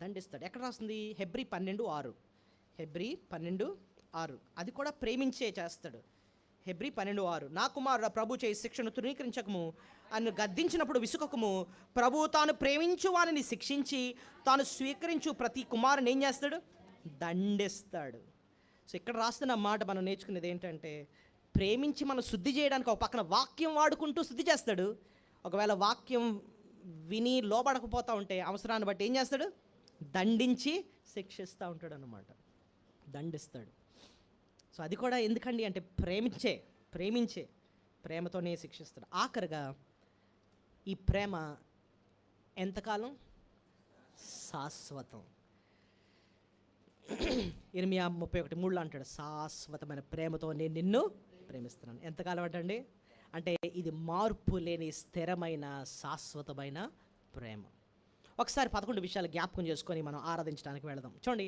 దండిస్తాడు. ఎక్కడ రాస్తుంది? హెబ్రీ 12:6. హెబ్రీ 12:6. అది కూడా ప్రేమించే చేస్తాడు. హెబ్రీ 12:6. నా కుమారుడు ప్రభు చేయి శిక్షను తృణీకరించకము, ఆయన గద్దించినప్పుడు విసుకకము. ప్రభు తాను ప్రేమించు వారిని శిక్షించి తాను స్వీకరించు ప్రతి కుమారుని ఏం చేస్తాడు? దండిస్తాడు. సో ఇక్కడ రాస్తున్న మాట మనం నేర్చుకునేది ఏంటంటే, ప్రేమించి మనం శుద్ధి చేయడానికి ఒక పక్కన వాక్యం వాడుకుంటూ శుద్ధి చేస్తాడు. ఒకవేళ వాక్యం విని లోబడకపోతూ ఉంటే అవసరాన్ని బట్టి ఏం చేస్తాడు? దండించి శిక్షిస్తూ ఉంటాడు అన్నమాట, దండిస్తాడు. సో అది కూడా ఎందుకండి అంటే, ప్రేమించే ప్రేమతోనే శిక్షిస్తాడు. ఆఖరిగా ఈ ప్రేమ ఎంతకాలం? శాశ్వతం. ఇర్మియా 31:3 అంటాడు, శాశ్వతమైన ప్రేమతో నేను నిన్ను ప్రేమిస్తున్నాను. ఎంతకాలం అంటండి అంటే, ఇది మార్పు లేని స్థిరమైన శాశ్వతమైన ప్రేమ. ఒకసారి 11 విషయాలు జ్ఞాపకం చేసుకొని మనం ఆరాధించడానికి వెళదాం. చూడండి,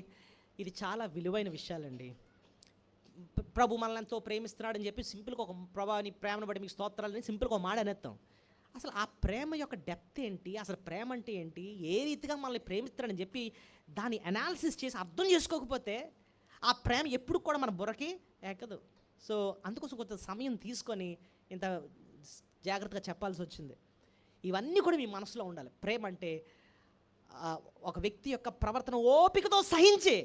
ఇది చాలా విలువైన విషయాలండి. ప్రభు మనల్ని ఎంతో ప్రేమిస్తున్నాడని చెప్పి సింపుల్గా ఒక ప్రభా నీ ప్రేమను బట్టి మీకు స్తోత్రాలని సింపుల్గా ఒక మాట అనేస్తాం. అసలు ఆ ప్రేమ యొక్క డెప్త్ ఏంటి, అసలు ప్రేమ అంటే ఏంటి, ఏ రీతిగా మనల్ని ప్రేమిస్తున్నాడని చెప్పి దాన్ని అనాలిసిస్ చేసి అర్థం చేసుకోకపోతే ఆ ప్రేమ ఎప్పుడు కూడా మన బుర్రకి ఎక్కదు. సో అందుకోసం కొంత సమయం తీసుకొని ఇంత జాగ్రత్తగా చెప్పాల్సి వచ్చింది. ఇవన్నీ కూడా మీ మనసులో ఉండాలి. ప్రేమ అంటే ఒక వ్యక్తి యొక్క ప్రవర్తన ఓపికతో సహించి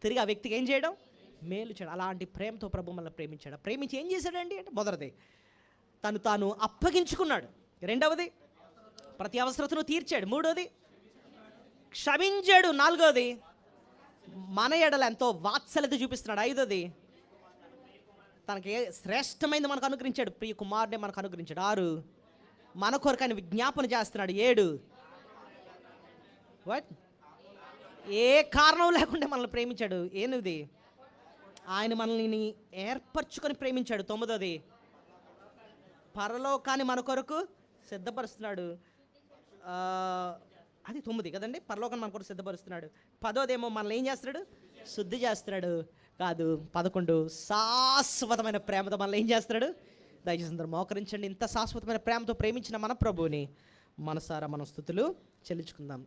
తిరిగి ఆ వ్యక్తికి ఏం చేయడం? మేలు చేయడం. అలాంటి ప్రేమతో ప్రభు మనల్ని ప్రేమించాడు. ప్రేమించి ఏం చేశాడండి అంటే, మొదటిది తాను అప్పగించుకున్నాడు. రెండవది ప్రతి అవసరతను తీర్చాడు. మూడవది క్షమించాడు. నాలుగవది మన ఎడల ఎంతో వాత్సల్యత చూపిస్తున్నాడు. ఐదవది తనకి శ్రేష్టమైనది మనకు అనుగ్రహించాడు, ప్రియ కుమారుడే మనకు అనుగ్రహించాడు. 6 మన కొరకు ఆయన విజ్ఞాపన చేస్తున్నాడు. 7 ఏ కారణం లేకుండా మనల్ని ప్రేమించాడు. 8 ఆయన మనల్ని ఏర్పరచుకొని ప్రేమించాడు. 9 పరలోకాన్ని మన కొరకు సిద్ధపరుస్తున్నాడు. అది 9 కదండి, పరలోకాన్ని మన కొరకు సిద్ధపరుస్తున్నాడు. 10 మనల్ని ఏం చేస్తున్నాడు? శుద్ధి చేస్తున్నాడు. కాదు, 11 శాశ్వతమైన ప్రేమతో మనల్ని ఏం చేస్తున్నాడు? దయచేసి అందరూ మోకరించండి. ఇంత శాశ్వతమైన ప్రేమతో ప్రేమించిన మన ప్రభువుని మనసారా మనం స్తుతులు చెల్లించుకుందాం.